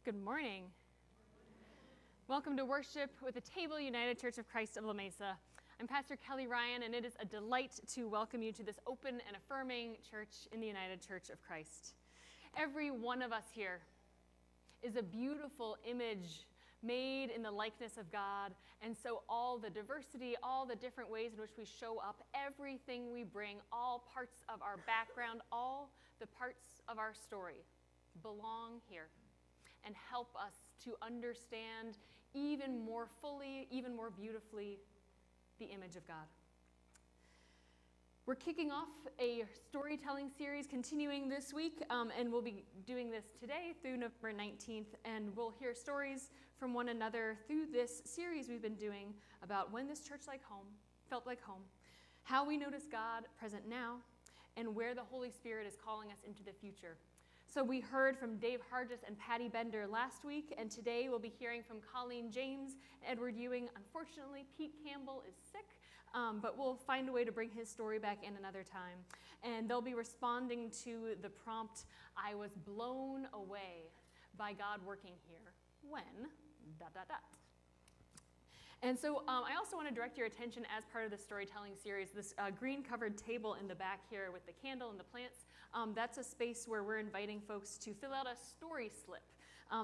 Good morning. Welcome to worship with the Table United Church of Christ of La Mesa. I'm Pastor Kelly Ryan, and it is a delight to welcome you to this open and affirming church in the United Church of Christ. Every one of us here is a beautiful image made in the likeness of God, and so all the diversity, all the different ways in which we show up, everything we bring, all parts of our background, all the parts of our story belong here and help us to understand even more fully, even more beautifully, the image of God. We're kicking off a storytelling series continuing this week, and we'll be doing this today through November 19th, and we'll hear stories from one another through this series we've been doing about when this church felt like home, how we notice God present now, and where the Holy Spirit is calling us into the future. So we heard from Dave Hargis and Patty Bender last week, and today we'll be hearing from Colleen James and Edward Ewing. Unfortunately, Pete Campbell is sick, but we'll find a way to bring his story back in another time. And they'll be responding to the prompt, I was blown away by God working here when, ... And so I also want to direct your attention as part of the storytelling series, this green covered table in the back here with the candle and the plants. That's a space where we're inviting folks to fill out a story slip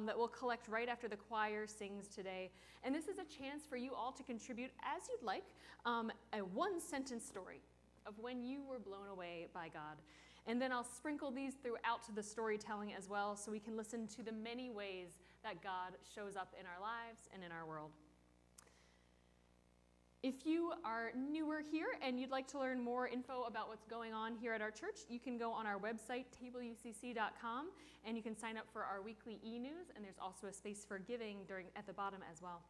that we'll collect right after the choir sings today. And this is a chance for you all to contribute as you'd like a one-sentence story of when you were blown away by God. And then I'll sprinkle these throughout the storytelling as well so we can listen to the many ways that God shows up in our lives and in our world. If you are newer here and you'd like to learn more info about what's going on here at our church, you can go on our website, tableucc.com, and you can sign up for our weekly e-news, and there's also a space for giving at the bottom as well.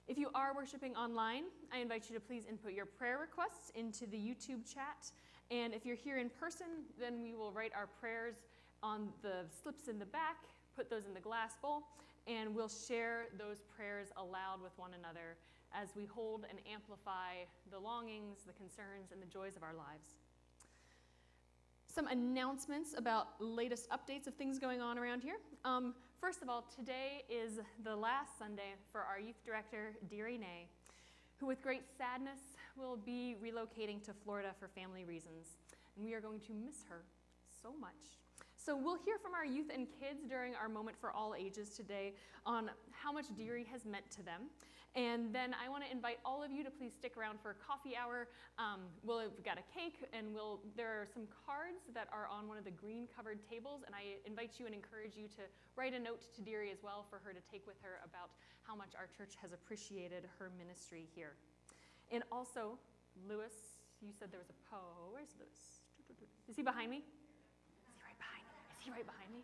If you are worshiping online, I invite you to please input your prayer requests into the YouTube chat, and if you're here in person, then we will write our prayers on the slips in the back, put those in the glass bowl, and we'll share those prayers aloud with one another as we hold and amplify the longings, the concerns, and the joys of our lives. Some announcements about latest updates of things going on around here. First of all, today is the last Sunday for our youth director, Deary Nay, who with great sadness will be relocating to Florida for family reasons. And we are going to miss her so much. So we'll hear from our youth and kids during our Moment for All Ages today on how much Deary has meant to them. And then I want to invite all of you to please stick around for coffee hour. We've got a cake, and there are some cards that are on one of the green covered tables, and I invite you and encourage you to write a note to Deary as well for her to take with her about how much our church has appreciated her ministry here. And also, Lewis, you said there was a poem. Where's Lewis? Is he behind me? Is he right behind me?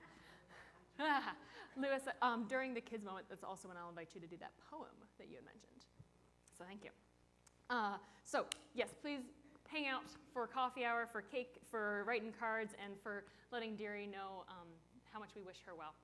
Lewis, during the kids' moment, that's also when I'll invite you to do that poem that you had mentioned. So thank you. So yes, please hang out for coffee hour, for cake, for writing cards, and for letting Deary know how much we wish her well.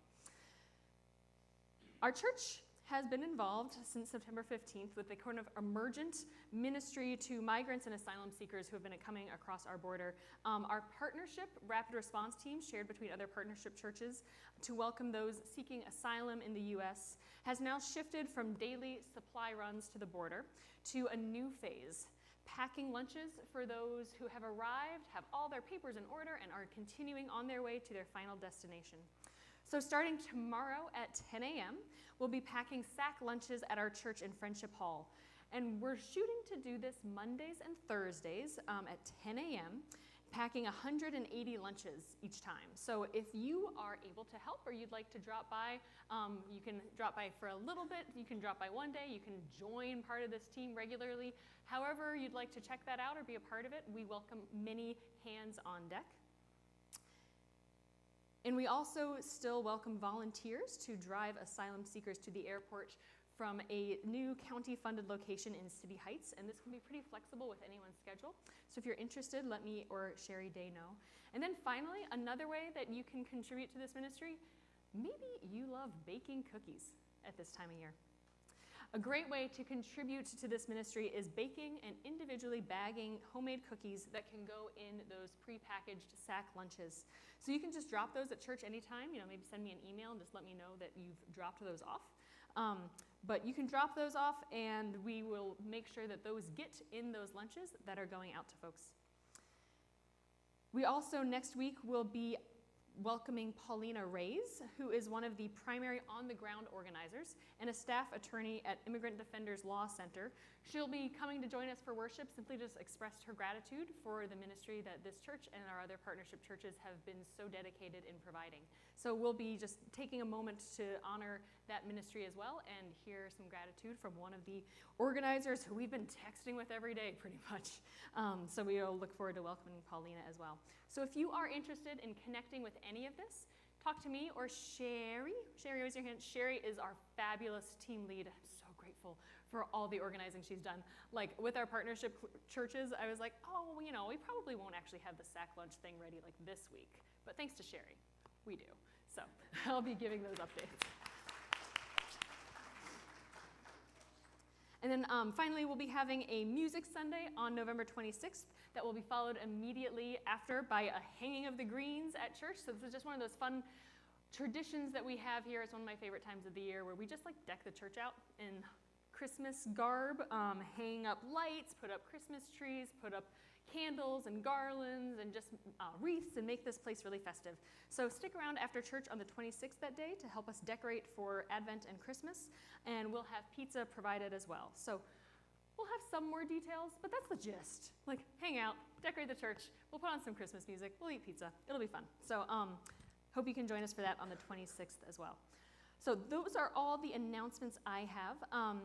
Our church has been involved since September 15th with the kind of emergent ministry to migrants and asylum seekers who have been coming across our border. Our partnership rapid response team, shared between other partnership churches to welcome those seeking asylum in the U.S., has now shifted from daily supply runs to the border to a new phase, packing lunches for those who have arrived, have all their papers in order, and are continuing on their way to their final destination. So starting tomorrow at 10 a.m., we'll be packing sack lunches at our church in Friendship Hall. And we're shooting to do this Mondays and Thursdays at 10 a.m., packing 180 lunches each time. So if you are able to help or you'd like to drop by, you can drop by for a little bit. You can drop by one day. You can join part of this team regularly. However you'd like to check that out or be a part of it, we welcome many hands on deck. And we also still welcome volunteers to drive asylum seekers to the airport from a new county-funded location in City Heights, and this can be pretty flexible with anyone's schedule. So if you're interested, let me or Sherry Day know. And then finally, another way that you can contribute to this ministry, maybe you love baking cookies at this time of year. A great way to contribute to this ministry is baking and individually bagging homemade cookies that can go in those prepackaged sack lunches. So you can just drop those at church anytime, maybe send me an email and just let me know that you've dropped those off. But you can drop those off and we will make sure that those get in those lunches that are going out to folks. We also next week will be welcoming Paulina Reyes, who is one of the primary on-the-ground organizers and a staff attorney at Immigrant Defenders Law Center. She'll be coming to join us for worship, simply just expressed her gratitude for the ministry that this church and our other partnership churches have been so dedicated in providing. So we'll be just taking a moment to honor that ministry as well and hear some gratitude from one of the organizers who we've been texting with every day pretty much. So we'll look forward to welcoming Paulina as well. So if you are interested in connecting with any of this, talk to me or Sherry. Sherry, raise your hand. Sherry is our fabulous team lead. I'm so grateful for all the organizing she's done. Like with our partnership churches, I was like, oh, we probably won't actually have the sack lunch thing ready like this week. But thanks to Sherry, we do. So I'll be giving those updates. And then finally, we'll be having a music Sunday on November 26th that will be followed immediately after by a hanging of the greens at church. So this is just one of those fun traditions that we have here. It's one of my favorite times of the year where we just like deck the church out in Christmas garb, hang up lights, put up Christmas trees, put up candles and garlands and just wreaths and make this place really festive. So stick around after church on the 26th that day to help us decorate for Advent and Christmas, and we'll have pizza provided as well. So we'll have some more details, but that's the gist. Like, hang out, decorate the church, we'll put on some Christmas music, we'll eat pizza, it'll be fun. So hope you can join us for that on the 26th as well. So those are all the announcements I have.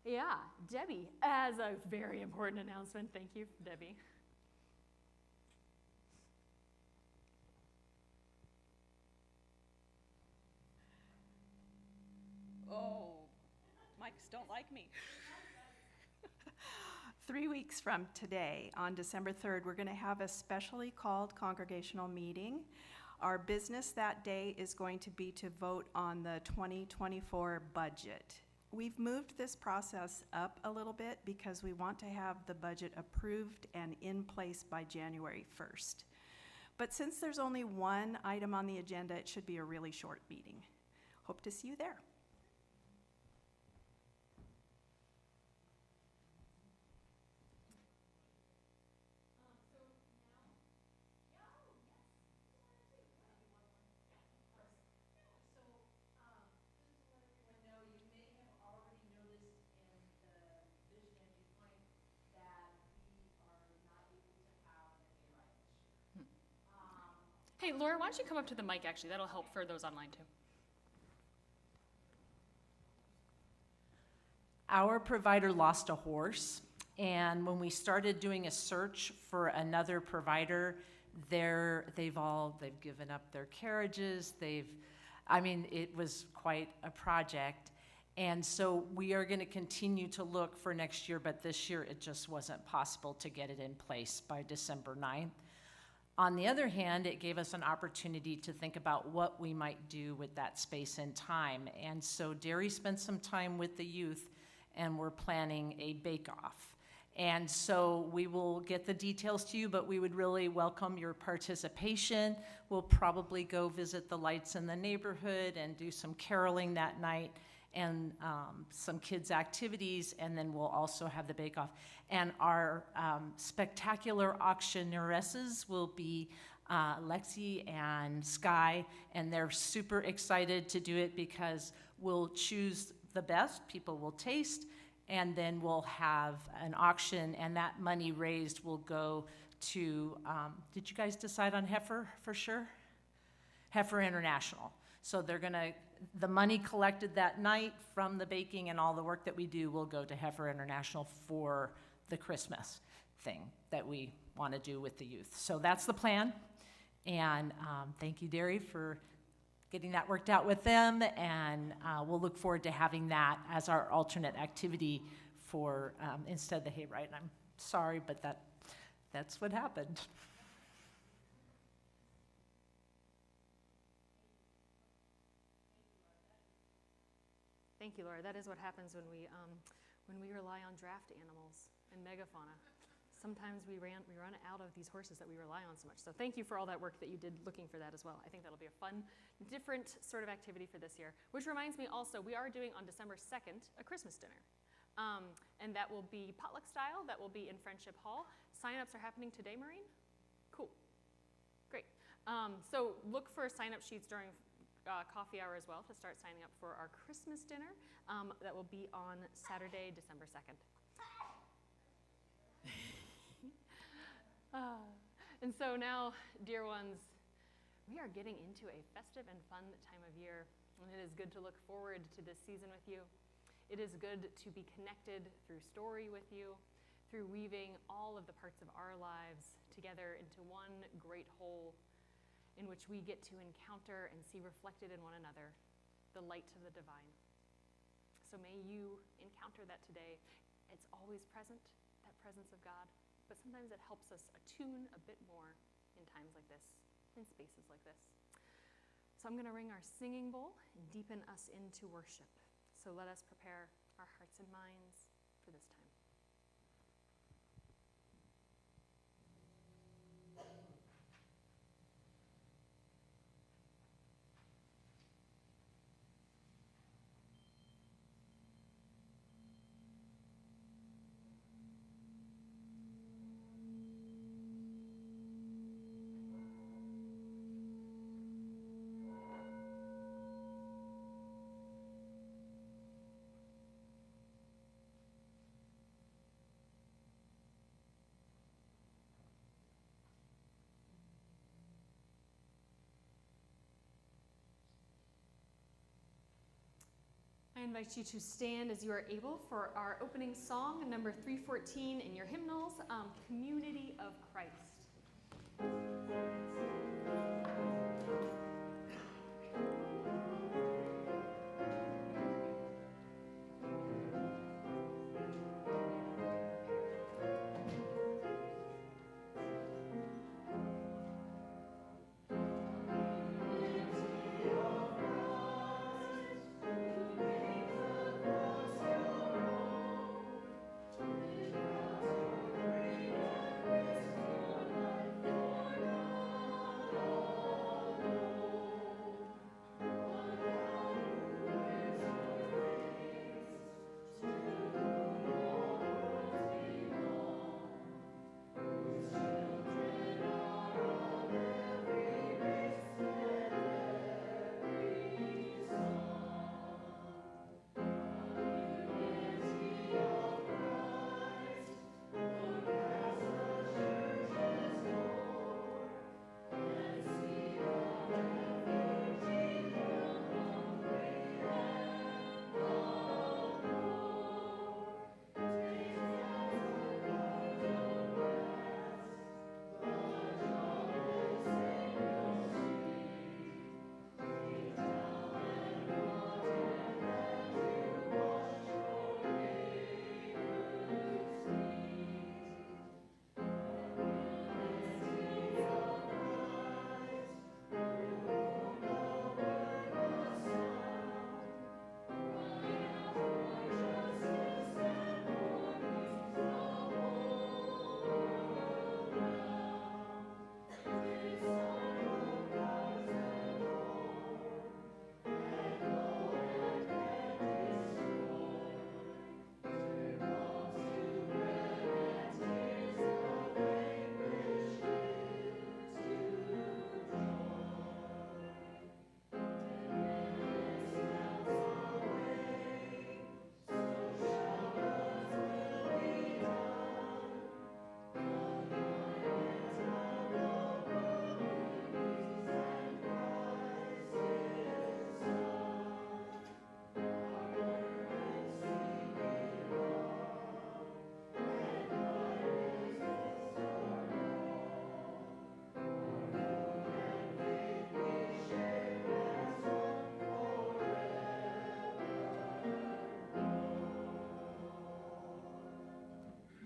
Yeah, Debbie has a very important announcement. Thank you, Debbie. Oh, mics don't like me. 3 weeks from today, on December 3rd, we're going to have a specially called congregational meeting. Our business that day is going to be to vote on the 2024 budget. We've moved this process up a little bit because we want to have the budget approved and in place by January 1st. But since there's only one item on the agenda, it should be a really short meeting. Hope to see you there. Hey, Laura, why don't you come up to the mic, actually? That'll help for those online, too. Our provider lost a horse, and when we started doing a search for another provider, they've given up their carriages. It was quite a project. And so we are going to continue to look for next year, but this year it just wasn't possible to get it in place by December 9th. On the other hand, it gave us an opportunity to think about what we might do with that space and time. And so Derry spent some time with the youth, and we're planning a bake-off. And so we will get the details to you, but we would really welcome your participation. We'll probably go visit the lights in the neighborhood and do some caroling that night and some kids' activities, and then we'll also have the bake-off. And our spectacular auctioneeresses will be Lexi and Sky, and they're super excited to do it because we'll choose the best, people will taste, and then we'll have an auction, and that money raised will go to, did you guys decide on Heifer for sure? Heifer International. So the money collected that night from the baking and all the work that we do will go to Heifer International for the Christmas thing that we want to do with the youth. So that's the plan. And thank you, Derry, for getting that worked out with them. And we'll look forward to having that as our alternate activity for instead of the hayride. And I'm sorry, but that's what happened. Thank you, Laura. That is what happens when we rely on draft animals and megafauna. Sometimes we run out of these horses that we rely on so much. So thank you for all that work that you did looking for that as well. I think that'll be a fun, different sort of activity for this year. Which reminds me also, we are doing on December 2nd a Christmas dinner. And that will be potluck style. That will be in Friendship Hall. Sign-ups are happening today, Maureen? Cool. Great. So look for sign-up sheets during coffee hour as well to start signing up for our Christmas dinner. That will be on Saturday, December 2nd. And so now, dear ones, we are getting into a festive and fun time of year, and it is good to look forward to this season with you. It is good to be connected through story with you, through weaving all of the parts of our lives together into one great whole in which we get to encounter and see reflected in one another the light of the divine. So may you encounter that today. It's always present, that presence of God. But sometimes it helps us attune a bit more in times like this, in spaces like this. So I'm going to ring our singing bowl and deepen us into worship. So let us prepare our hearts and minds for this time. I invite you to stand as you are able for our opening song, number 314 in your hymnals, Community of Christ.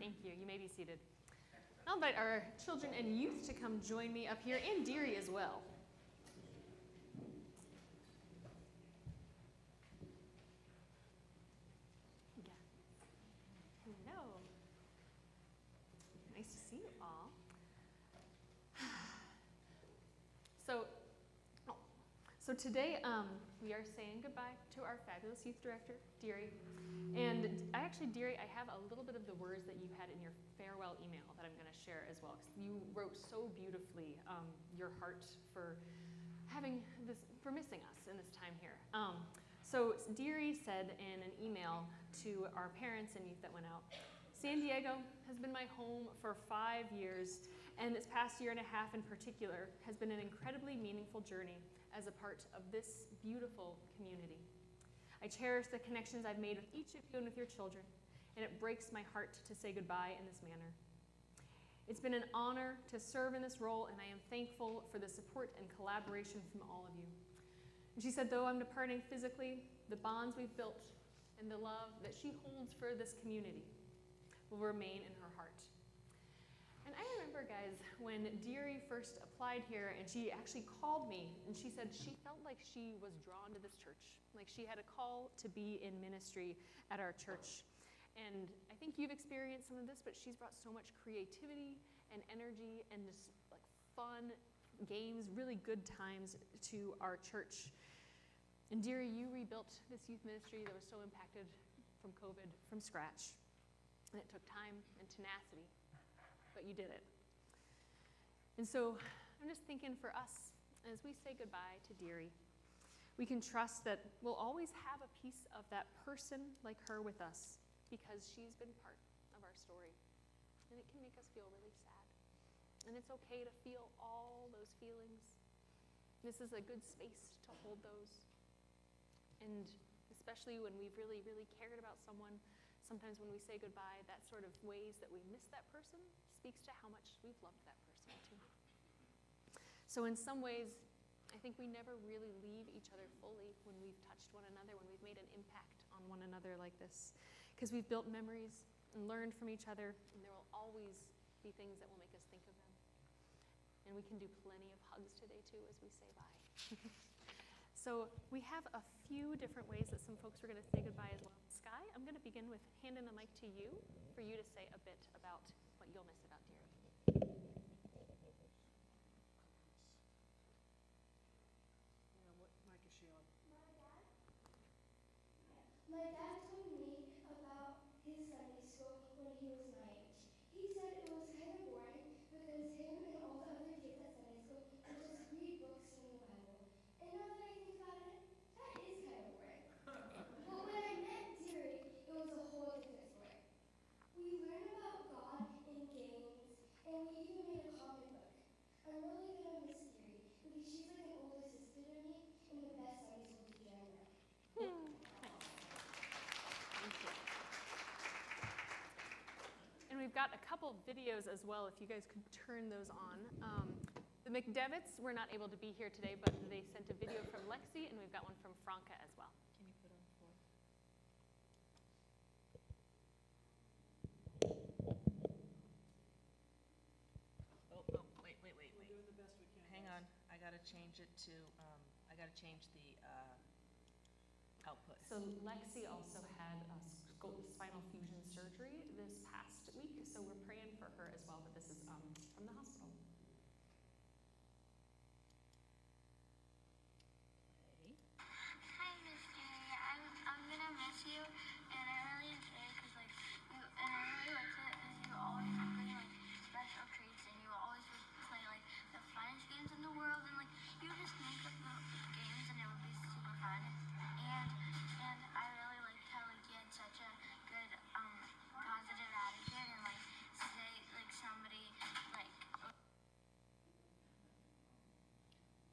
Thank you. You may be seated. I'll invite our children and youth to come join me up here, and Deary as well. Nice to see you all. So, so today we are saying goodbye to our fabulous youth director, Deary. And Deary, I have a little bit of the words that you had in your farewell email that I'm going to share as well, because you wrote so beautifully your heart for missing us in this time here. So Deary said in an email to our parents and youth that went out, San Diego has been my home for 5 years, and this past year and a half in particular has been an incredibly meaningful journey as a part of this beautiful community. I cherish the connections I've made with each of you and with your children, and it breaks my heart to say goodbye in this manner. It's been an honor to serve in this role, and I am thankful for the support and collaboration from all of you. And she said, though I'm departing physically, the bonds we've built and the love that she holds for this community will remain in her heart. And I remember, guys, when Deary first applied here and she actually called me and she said she felt like she was drawn to this church, like she had a call to be in ministry at our church. And I think you've experienced some of this, but she's brought so much creativity and energy and just like fun games, really good times to our church. And Deary, you rebuilt this youth ministry that was so impacted from COVID from scratch. And it took time and tenacity, but you did it. And so I'm just thinking for us, as we say goodbye to Deary, we can trust that we'll always have a piece of that person like her with us because she's been part of our story. And it can make us feel really sad. And it's okay to feel all those feelings. This is a good space to hold those. And especially when we've really, really cared about someone, sometimes when we say goodbye, that sort of ways that we miss that person speaks to how much we've loved that person too. So in some ways, I think we never really leave each other fully when we've touched one another, when we've made an impact on one another like this. Because we've built memories and learned from each other, and there will always be things that will make us think of them. And we can do plenty of hugs today too as we say bye. So we have a few different ways that some folks are going to say goodbye as well. Sky, I'm going to begin with handing the mic to you for you to say a bit about what you'll miss about Deary. What mic is she on? My dad told me about his Sunday school when he was 9. He said it was kind of boring because him and all the other kids at Sunday school would just read books from the Bible. And now that I think about it, that is kind of boring. But when I met Deary, it was a whole different story. We learned about God in games, and we even made a comic book. I'm really gonna miss Deary because she's like an older sister to me and the best Sunday school teacher I know. Thank you. And we've got a couple videos as well, if you guys could turn those on. The McDevitts were not able to be here today, but they sent a video from Lexi, and we've got one from Franca as well. Can you put on 4? We're doing the best we can. Hang on, I gotta change it to, I gotta change the output. So Lexi also had spinal fusion surgery this past week, so we're praying for her as well, but this is from the hospital. Hi, Miss Deary. I'm gonna miss you, and I really enjoy it because and I really liked it because you always bring special treats, and you always would play the funnest games in the world, and you would just make up the games, and it would be super fun. And I really liked how you had such a good positive attitude, and say somebody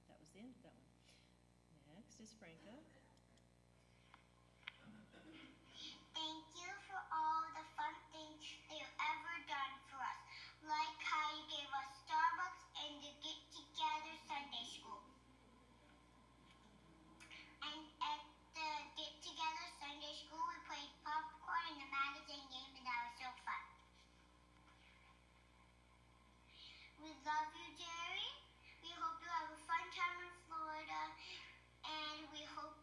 That was the end of that one. Next is Franca. Thank you for all the fun things that you've ever done for us, like how you gave us Starbucks and the Get Together Sunday School. And at the Get Together Sunday School, we played popcorn and the magazine game, and that was so fun. We love you, Jerry. We hope you have a fun time in Florida, and we hope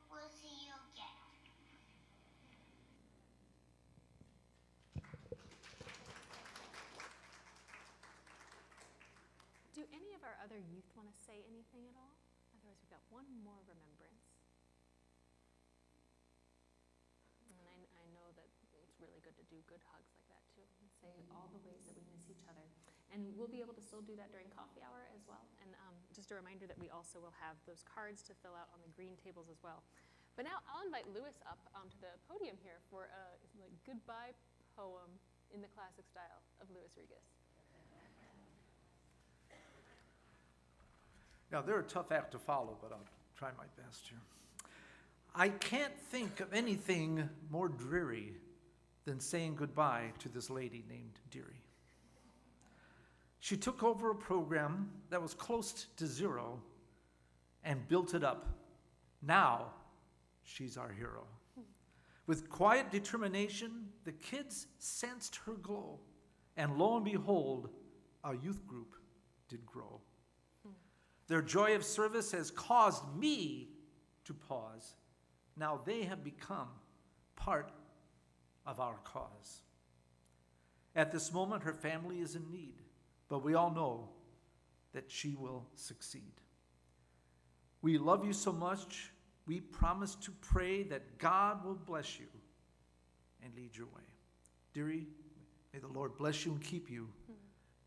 other youth want to say anything at all? Otherwise, we've got one more remembrance. And I know that it's really good to do good hugs like that too, and say all the ways that we miss each other. And we'll be able to still do that during coffee hour as well. And just a reminder that we also will have those cards to fill out on the green tables as well. But now I'll invite Lewis up onto the podium here for a goodbye poem in the classic style of Louis Regas. Now, they're a tough act to follow, but I'll try my best here. I can't think of anything more dreary than saying goodbye to this lady named Deary. She took over a program that was close to zero and built it up. Now, she's our hero. With quiet determination, the kids sensed her glow, and lo and behold, our youth group did grow. Their joy of service has caused me to pause. Now they have become part of our cause. At this moment, her family is in need, but we all know that she will succeed. We love you so much, we promise to pray that God will bless you and lead your way. Dearie, may the Lord bless you and keep you.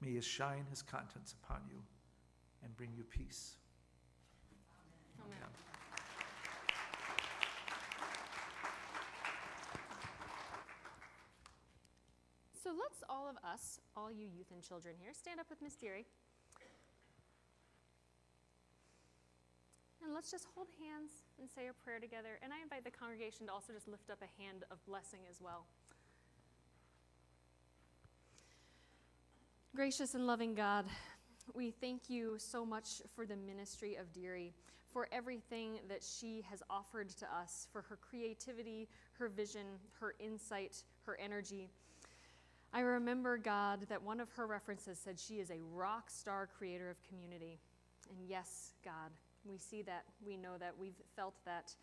May He shine His countenance upon you and bring you peace. Amen. Amen. So let's all of us, all you youth and children here, stand up with Miss Deary. And let's just hold hands and say a prayer together. And I invite the congregation to also just lift up a hand of blessing as well. Gracious and loving God, we thank you so much for the ministry of Deary, for everything that she has offered to us, for her creativity, her vision, her insight, her energy. I remember, God, that one of her references said she is a rock star creator of community. And yes, God, we see that, we know that, we've felt that.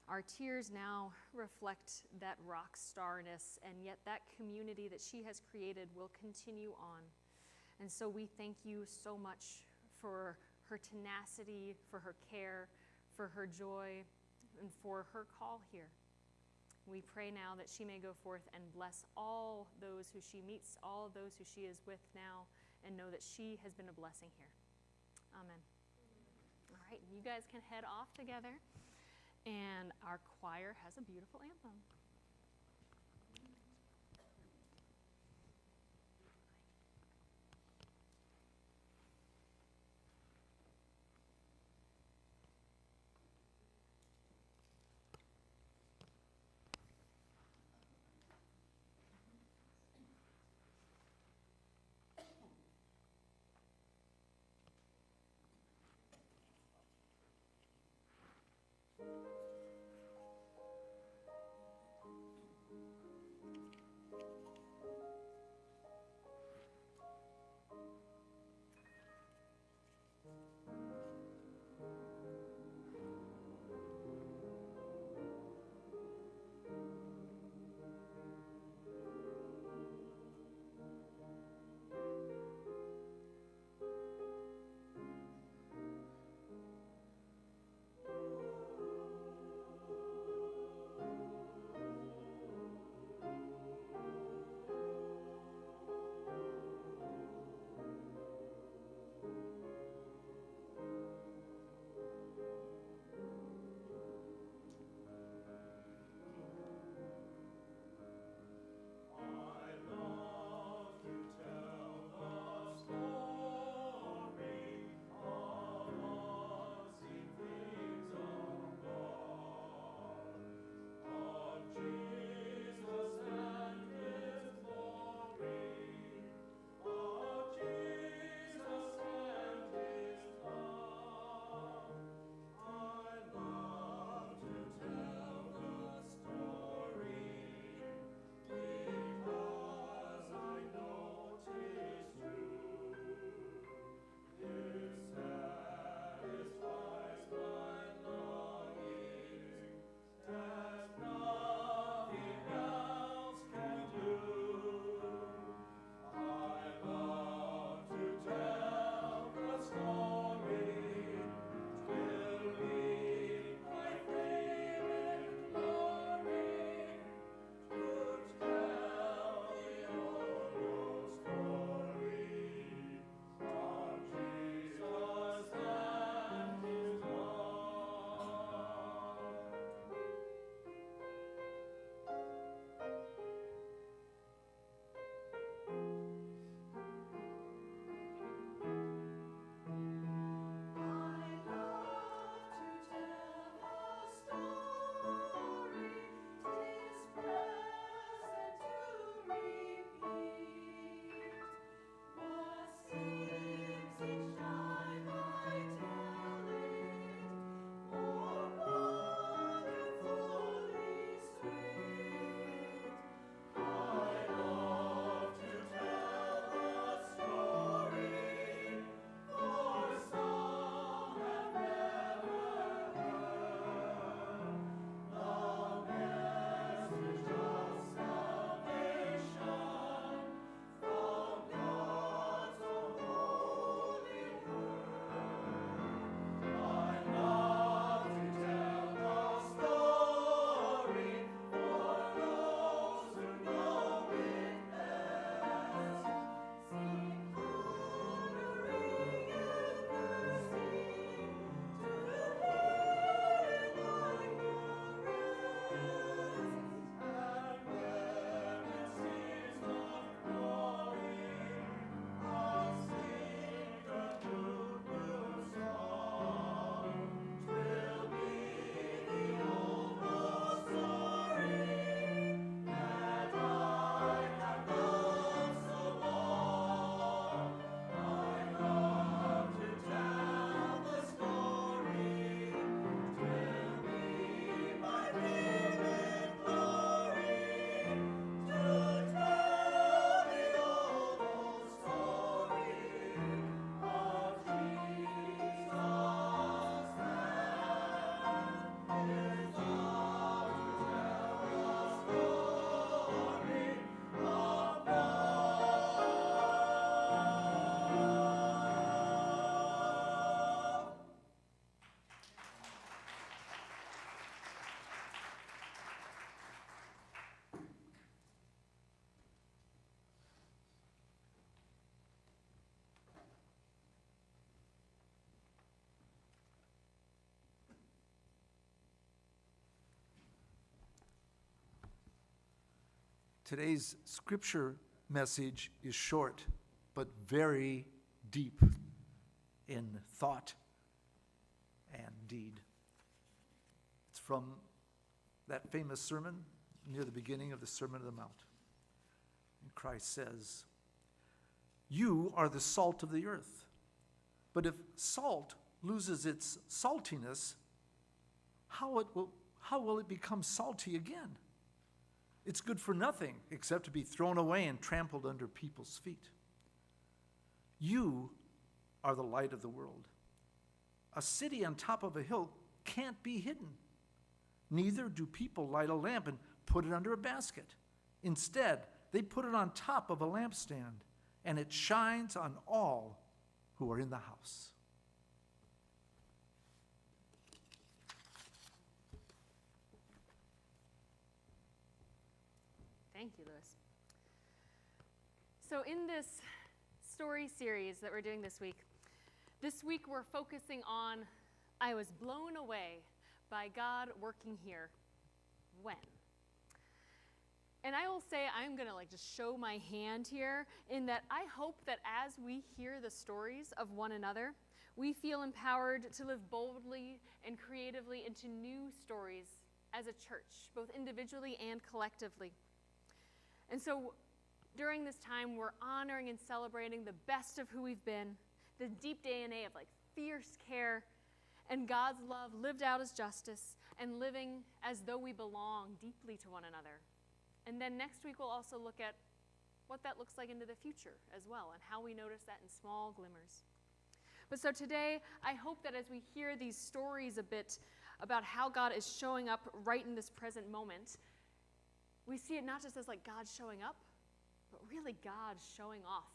Our tears now reflect that rock starness, and yet that community that she has created will continue on. And so we thank you so much for her tenacity, for her care, for her joy, and for her call here. We pray now that she may go forth and bless all those who she meets, all those who she is with now, and know that she has been a blessing here. Amen. All right, you guys can head off together, and our choir has a beautiful anthem. Today's scripture message is short, but very deep in thought and deed. It's from that famous sermon near the beginning of the Sermon on the Mount. And Christ says, "You are the salt of the earth. But if salt loses its saltiness, how will it become salty again? It's good for nothing except to be thrown away and trampled under people's feet. You are the light of the world. A city on top of a hill can't be hidden. Neither do people light a lamp and put it under a basket. Instead, they put it on top of a lampstand, and it shines on all who are in the house." Thank you, Lewis. So in this story series that we're doing this week we're focusing on, I was blown away by God working here. When? And I will say, I'm going to just show my hand here in that I hope that as we hear the stories of one another, we feel empowered to live boldly and creatively into new stories as a church, both individually and collectively. And so during this time, we're honoring and celebrating the best of who we've been, the deep DNA of fierce care and God's love lived out as justice and living as though we belong deeply to one another. And then next week, we'll also look at what that looks like into the future as well and how we notice that in small glimmers. But so today, I hope that as we hear these stories a bit about how God is showing up right in this present moment, we see it not just as God showing up, but really God showing off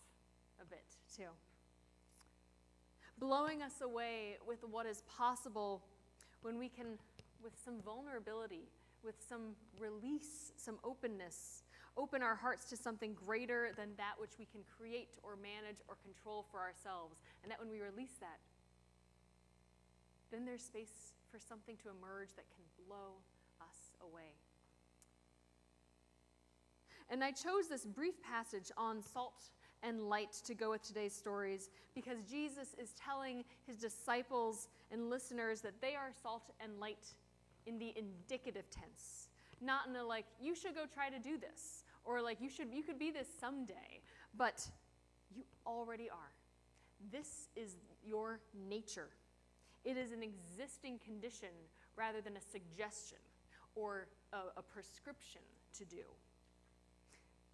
a bit too. Blowing us away with what is possible when we can, with some vulnerability, with some release, some openness, open our hearts to something greater than that which we can create or manage or control for ourselves. And that when we release that, then there's space for something to emerge that can blow us away. And I chose this brief passage on salt and light to go with today's stories because Jesus is telling his disciples and listeners that they are salt and light in the indicative tense, not in a you should go try to do this, or you could be this someday, but you already are. This is your nature. It is an existing condition rather than a suggestion or a prescription to do.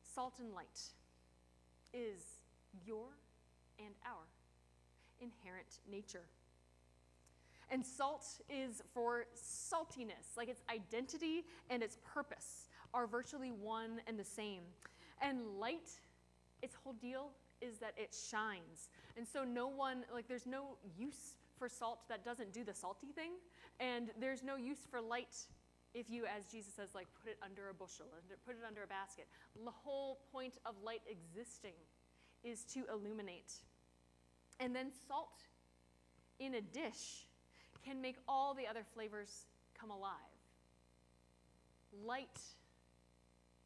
Salt and light is your and our inherent nature. And salt is for saltiness, its identity and its purpose are virtually one and the same. And light, its whole deal is that it shines. And so there's no use for salt that doesn't do the salty thing, and there's no use for light if you, as Jesus says, put it under a bushel, put it under a basket. The whole point of light existing is to illuminate. And then salt in a dish can make all the other flavors come alive. Light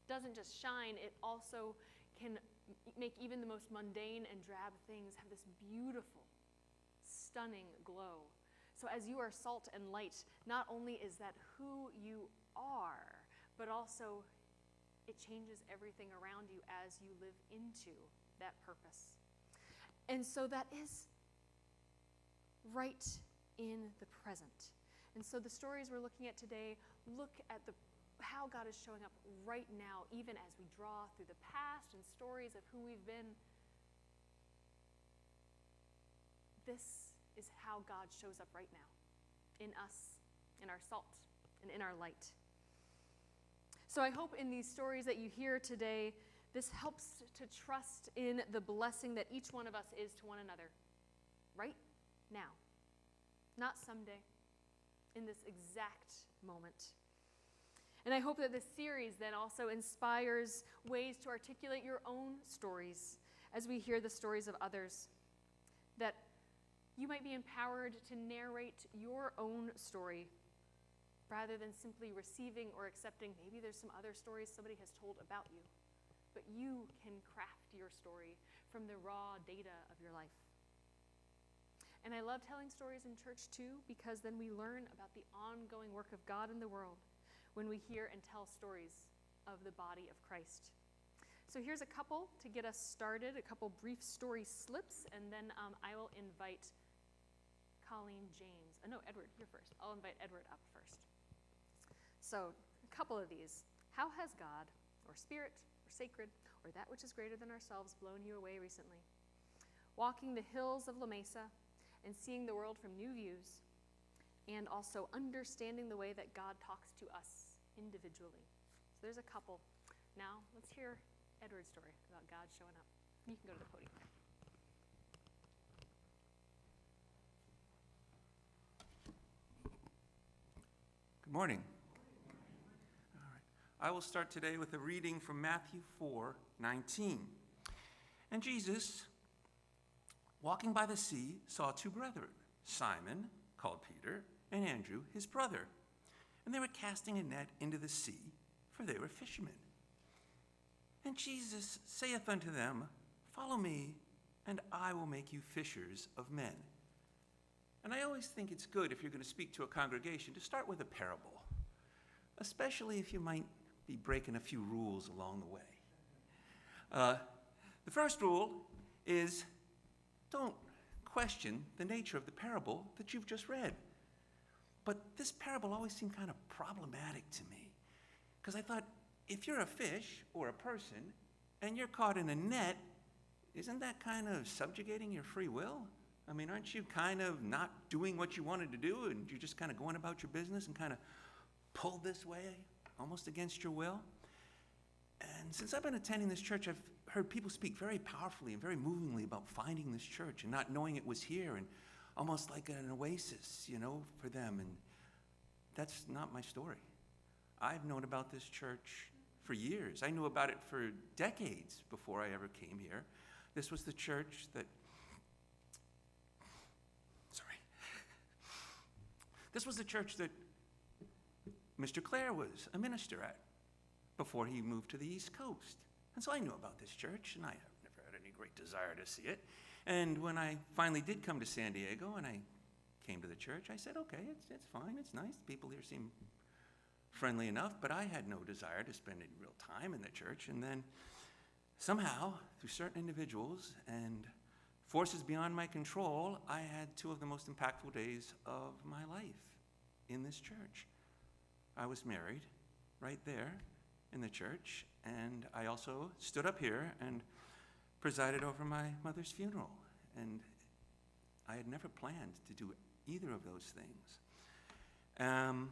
doesn't just shine, it also can make even the most mundane and drab things have this beautiful, stunning glow. So as you are salt and light, not only is that who you are, but also it changes everything around you as you live into that purpose. And so that is right in the present. And so the stories we're looking at today look at how God is showing up right now, even as we draw through the past and stories of who we've been. This is how God shows up right now, in us, in our salt, and in our light. So I hope in these stories that you hear today, this helps to trust in the blessing that each one of us is to one another, right now, not someday, in this exact moment. And I hope that this series then also inspires ways to articulate your own stories as we hear the stories of others, that you might be empowered to narrate your own story rather than simply receiving or accepting maybe there's some other stories somebody has told about you. but you can craft your story from the raw data of your life. And I love telling stories in church too, because then we learn about the ongoing work of God in the world when we hear and tell stories of the body of Christ. So here's a couple to get us started, a couple brief story slips, and then I will invite Colleen, James. No, Edward, you're first. I'll invite Edward up first. So a couple of these. How has God, or spirit, or sacred, or that which is greater than ourselves blown you away recently? Walking the hills of Mesa and seeing the world from new views, and also understanding the way that God talks to us individually. So there's a couple. Now let's hear Edward's story about God showing up. You can go to the podium. Good morning. All right. I will start today with a reading from Matthew 4:19. And Jesus, walking by the sea, saw two brethren, Simon, called Peter, and Andrew, his brother. And they were casting a net into the sea, for they were fishermen. And Jesus saith unto them, Follow me, and I will make you fishers of men. And I always think it's good, if you're going to speak to a congregation, to start with a parable, especially if you might be breaking a few rules along the way. The first rule is don't question the nature of the parable that you've just read. But this parable always seemed kind of problematic to me, because I thought, if you're a fish or a person and you're caught in a net, isn't that kind of subjugating your free will? I mean, aren't you kind of not doing what you wanted to do, and you're just kind of going about your business and kind of pulled this way, almost against your will? And since I've been attending this church, I've heard people speak very powerfully and very movingly about finding this church and not knowing it was here, and almost like an oasis, you know, for them. And that's not my story. I've known about this church for years. I knew about it for decades before I ever came here. This was the church that, this was the church that Mr. Clare was a minister at before he moved to the East Coast. And so I knew about this church, and I have never had any great desire to see it. And when I finally did come to San Diego and I came to the church, I said, okay, it's fine, it's nice. The people here seem friendly enough, but I had no desire to spend any real time in the church. And then somehow, through certain individuals and forces beyond my control, I had two of the most impactful days of my life in this church. I was married right there in the church, and I also stood up here and presided over my mother's funeral. And I had never planned to do either of those things. And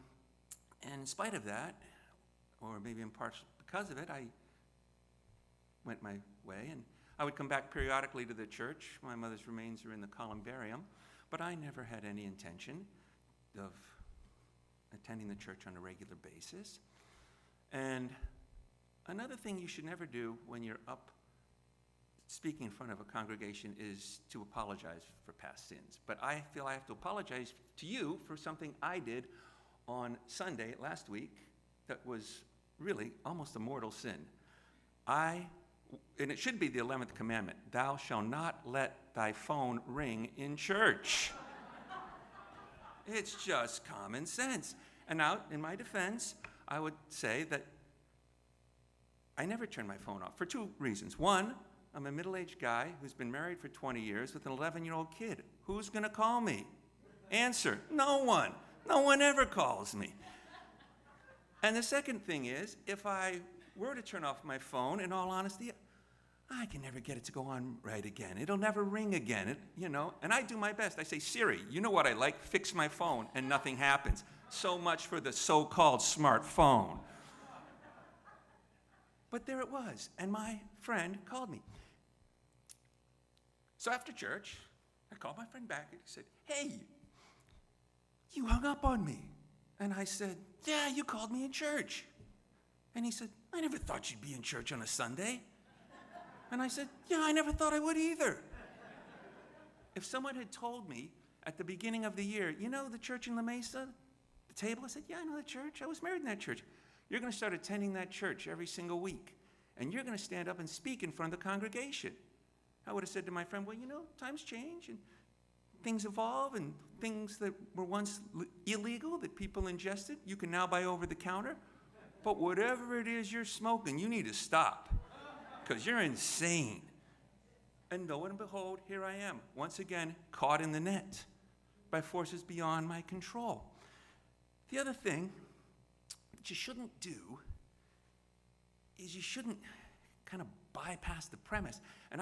in spite of that, or maybe in part because of it, I went my way, and I would come back periodically to the church. My mother's remains are in the columbarium, but I never had any intention of attending the church on a regular basis. And another thing you should never do when you're up speaking in front of a congregation is to apologize for past sins. But I feel I have to apologize to you for something I did on Sunday last week that was really almost a mortal sin. And it should be the 11th commandment, thou shalt not let thy phone ring in church. It's just common sense. And now, in my defense, I would say that I never turn my phone off for two reasons. One, I'm a middle-aged guy who's been married for 20 years with an 11-year-old kid. Who's going to call me? Answer, no one. No one ever calls me. And the second thing is, if I were to turn off my phone, in all honesty, I can never get it to go on right again. It'll never ring again, and I do my best. I say, Siri, you know what I like? Fix my phone, and nothing happens. So much for the so-called smartphone. But there it was, and my friend called me. So after church, I called my friend back, and he said, hey, you hung up on me. And I said, yeah, you called me in church. And he said, I never thought you'd be in church on a Sunday. And I said, yeah, I never thought I would either. If someone had told me at the beginning of the year, you know the church in La Mesa, the table, I said, yeah, I know the church. I was married in that church. You're going to start attending that church every single week. and you're going to stand up and speak in front of the congregation. I would have said to my friend, well, you know, times change, and things evolve, and things that were once illegal that people ingested, you can now buy over the counter. But whatever it is you're smoking, you need to stop, because you're insane. And lo and behold, here I am, once again, caught in the net by forces beyond my control. The other thing that you shouldn't do is you shouldn't kind of bypass the premise. And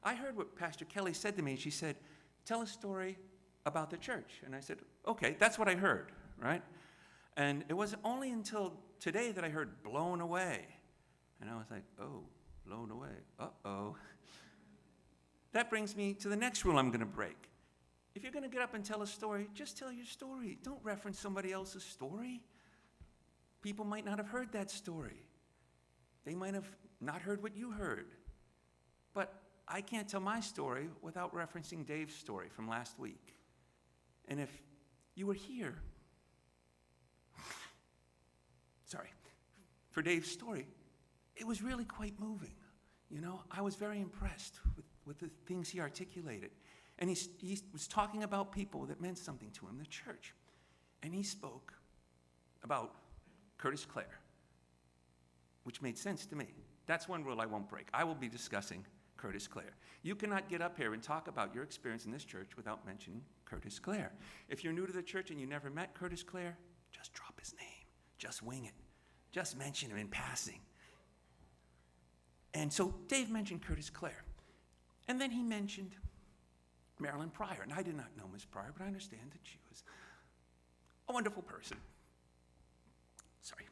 I heard what Pastor Kelly said to me. She said, tell a story about the church. And I said, okay, that's what I heard, right? And it wasn't only until today that I heard blown away. And I was like, oh, blown away, uh-oh. That brings me to the next rule I'm going to break. If you're going to get up and tell a story, just tell your story. Don't reference somebody else's story. People might not have heard that story. They might have not heard what you heard. But I can't tell my story without referencing Dave's story from last week. And if you were here, for Dave's story, it was really quite moving. You know, I was very impressed with the things he articulated. And he was talking about people that meant something to him, the church. And he spoke about Curtis Clare, which made sense to me. That's one rule I won't break. I will be discussing Curtis Clare. You cannot get up here and talk about your experience in this church without mentioning Curtis Clare. If you're new to the church and you never met Curtis Clare, just drop his name. Just wing it. Just mention him in passing. And so Dave mentioned Curtis Clare. And then he mentioned Marilyn Pryor. And I did not know Miss Pryor, but I understand that she was a wonderful person. Sorry.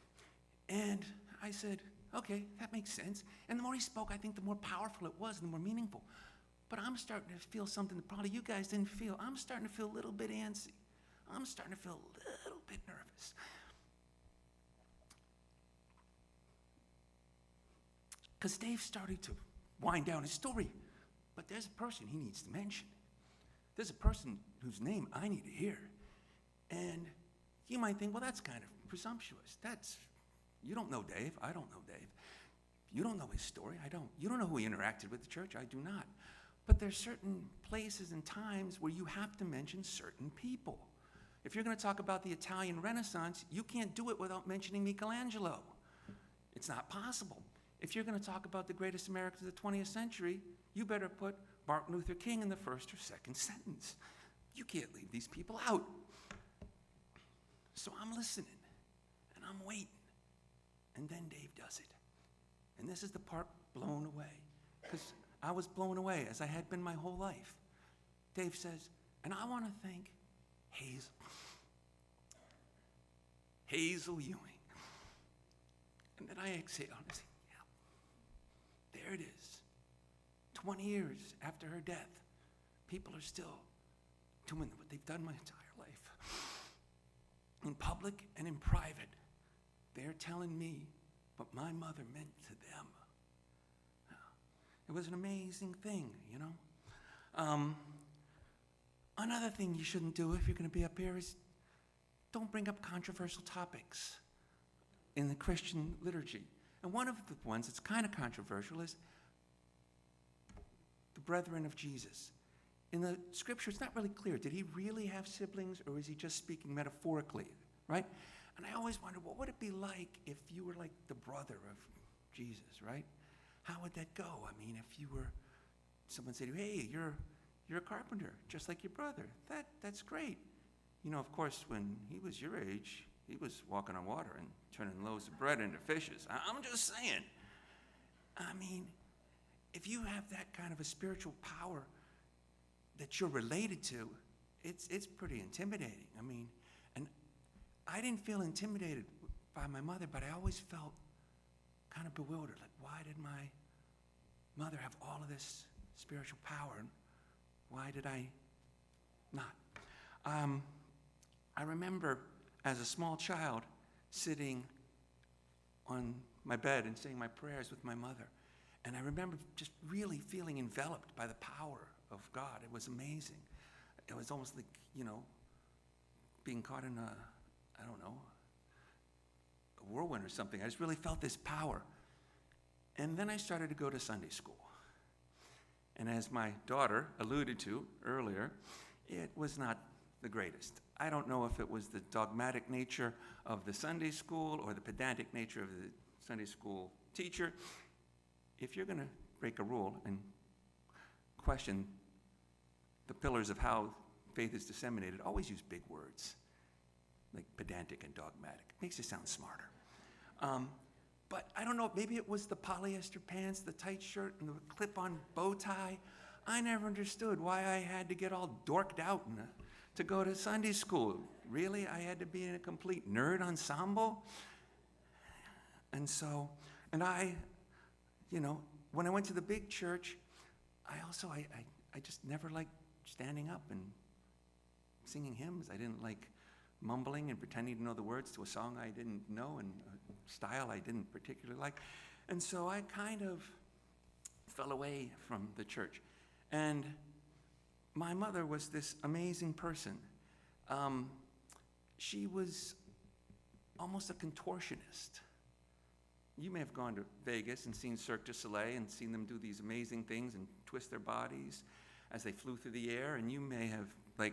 And I said, okay, that makes sense. And the more he spoke, I think the more powerful it was and the more meaningful. But I'm starting to feel something that probably you guys didn't feel. I'm starting to feel a little bit antsy. I'm starting to feel a little bit nervous. Because Dave started to wind down his story. But there's a person he needs to mention. There's a person whose name I need to hear. And you might think, well, that's kind of presumptuous. You don't know Dave. I don't know Dave. You don't know his story. I don't. You don't know who he interacted with the church. I do not. But there's certain places and times where you have to mention certain people. If you're going to talk about the Italian Renaissance, you can't do it without mentioning Michelangelo. It's not possible. If you're going to talk about the greatest Americans of the 20th century, you better put Martin Luther King in the first or second sentence. You can't leave these people out. So I'm listening, and I'm waiting. And then Dave does it. And this is the part blown away. Because I was blown away, as I had been my whole life. Dave says, and I want to thank Hazel Ewing. And then I exhale and I say, yeah, there it is. 20 years after her death, people are still doing what they've done my entire life. In public and in private, they're telling me what my mother meant to them. It was an amazing thing, you know. Another thing you shouldn't do if you're going to be up here is don't bring up controversial topics in the Christian liturgy. And one of the ones that's kind of controversial is the brethren of Jesus. In the scripture, it's not really clear. Did he really have siblings, or is he just speaking metaphorically, right? And I always wondered, what would it be like if you were like the brother of Jesus, right? How would that go? I mean, if you were, someone said to you, hey, you're a carpenter, just like your brother. That's great. You know, of course, when he was your age, he was walking on water and turning loaves of bread into fishes. I'm just saying. I mean, if you have that kind of a spiritual power that you're related to, it's pretty intimidating. I mean, and I didn't feel intimidated by my mother, but I always felt kind of bewildered. Like, why did my mother have all of this spiritual power, and why did I not? I remember as a small child sitting on my bed and saying my prayers with my mother. And I remember just really feeling enveloped by the power of God. It was amazing. It was almost like, you know, being caught in a whirlwind or something. I just really felt this power. And then I started to go to Sunday school. And as my daughter alluded to earlier, it was not the greatest. I don't know if it was the dogmatic nature of the Sunday school or the pedantic nature of the Sunday school teacher. If you're going to break a rule and question the pillars of how faith is disseminated, always use big words, like pedantic and dogmatic. It makes you sound smarter. But I don't know, maybe it was the polyester pants, the tight shirt, and the clip-on bow tie. I never understood why I had to get all dorked out to go to Sunday school. Really? I had to be in a complete nerd ensemble? And so, and I, when I went to the big church, I just never liked standing up and singing hymns. I didn't like mumbling and pretending to know the words to a song I didn't know and a style I didn't particularly like. And so I kind of fell away from the church. And my mother was this amazing person. She was almost a contortionist. You may have gone to Vegas and seen Cirque du Soleil and seen them do these amazing things and twist their bodies as they flew through the air. And you may have, like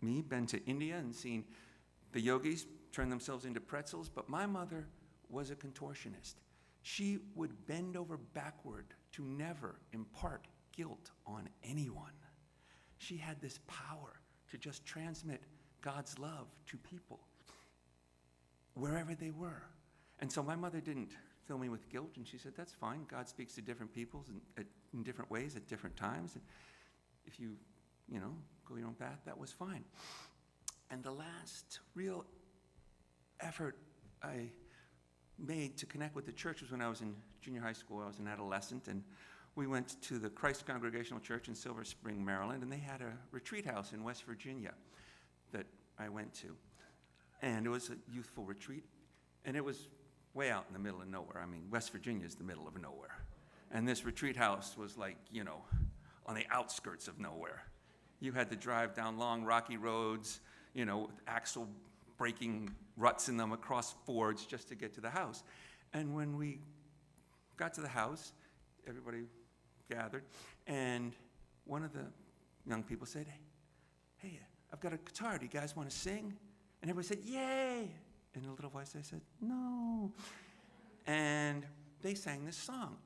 me, been to India and seen the yogis turn themselves into pretzels. But my mother was a contortionist. She would bend over backward to never impart guilt on anyone. She had this power to just transmit God's love to people wherever they were. And so my mother didn't fill me with guilt, and she said, that's fine. God speaks to different people in different ways at different times. And if you, go your own path, that was fine. And the last real effort I made to connect with the church was when I was in junior high school. I was an adolescent, and we went to the Christ Congregational Church in Silver Spring, Maryland, and they had a retreat house in West Virginia that I went to. And it was a youthful retreat, and it was way out in the middle of nowhere. I mean, West Virginia is the middle of nowhere. And this retreat house was like, on the outskirts of nowhere. You had to drive down long, rocky roads, with axle breaking ruts in them across fords just to get to the house. And when we got to the house, everybody gathered, and one of the young people said, hey, I've got a guitar. Do you guys want to sing? And everybody said, yay! In a little voice, I said, no. And they sang this song.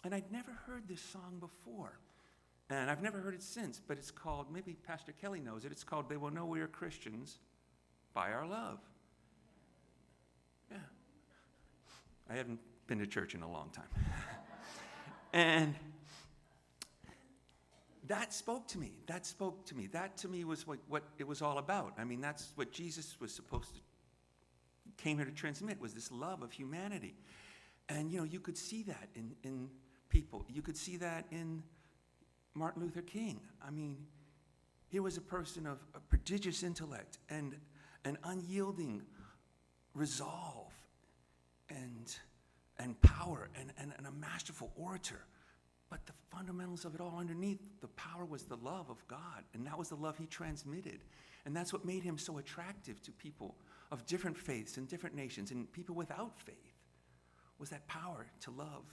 And I'd never heard this song before. And I've never heard it since, but it's called, maybe Pastor Kelly knows it, it's called They Will Know We Are Christians by Our Love. Yeah. I haven't been to church in a long time. And that spoke to me. That spoke to me. That to me was what it was all about. I mean, that's what Jesus was supposed to, came here to transmit, was this love of humanity. And, you could see that in people. You could see that in Martin Luther King. I mean, he was a person of a prodigious intellect and an unyielding resolve and power and a masterful orator. But the fundamentals of it all underneath, the power was the love of God, and that was the love he transmitted. And that's what made him so attractive to people of different faiths and different nations and people without faith, was that power to love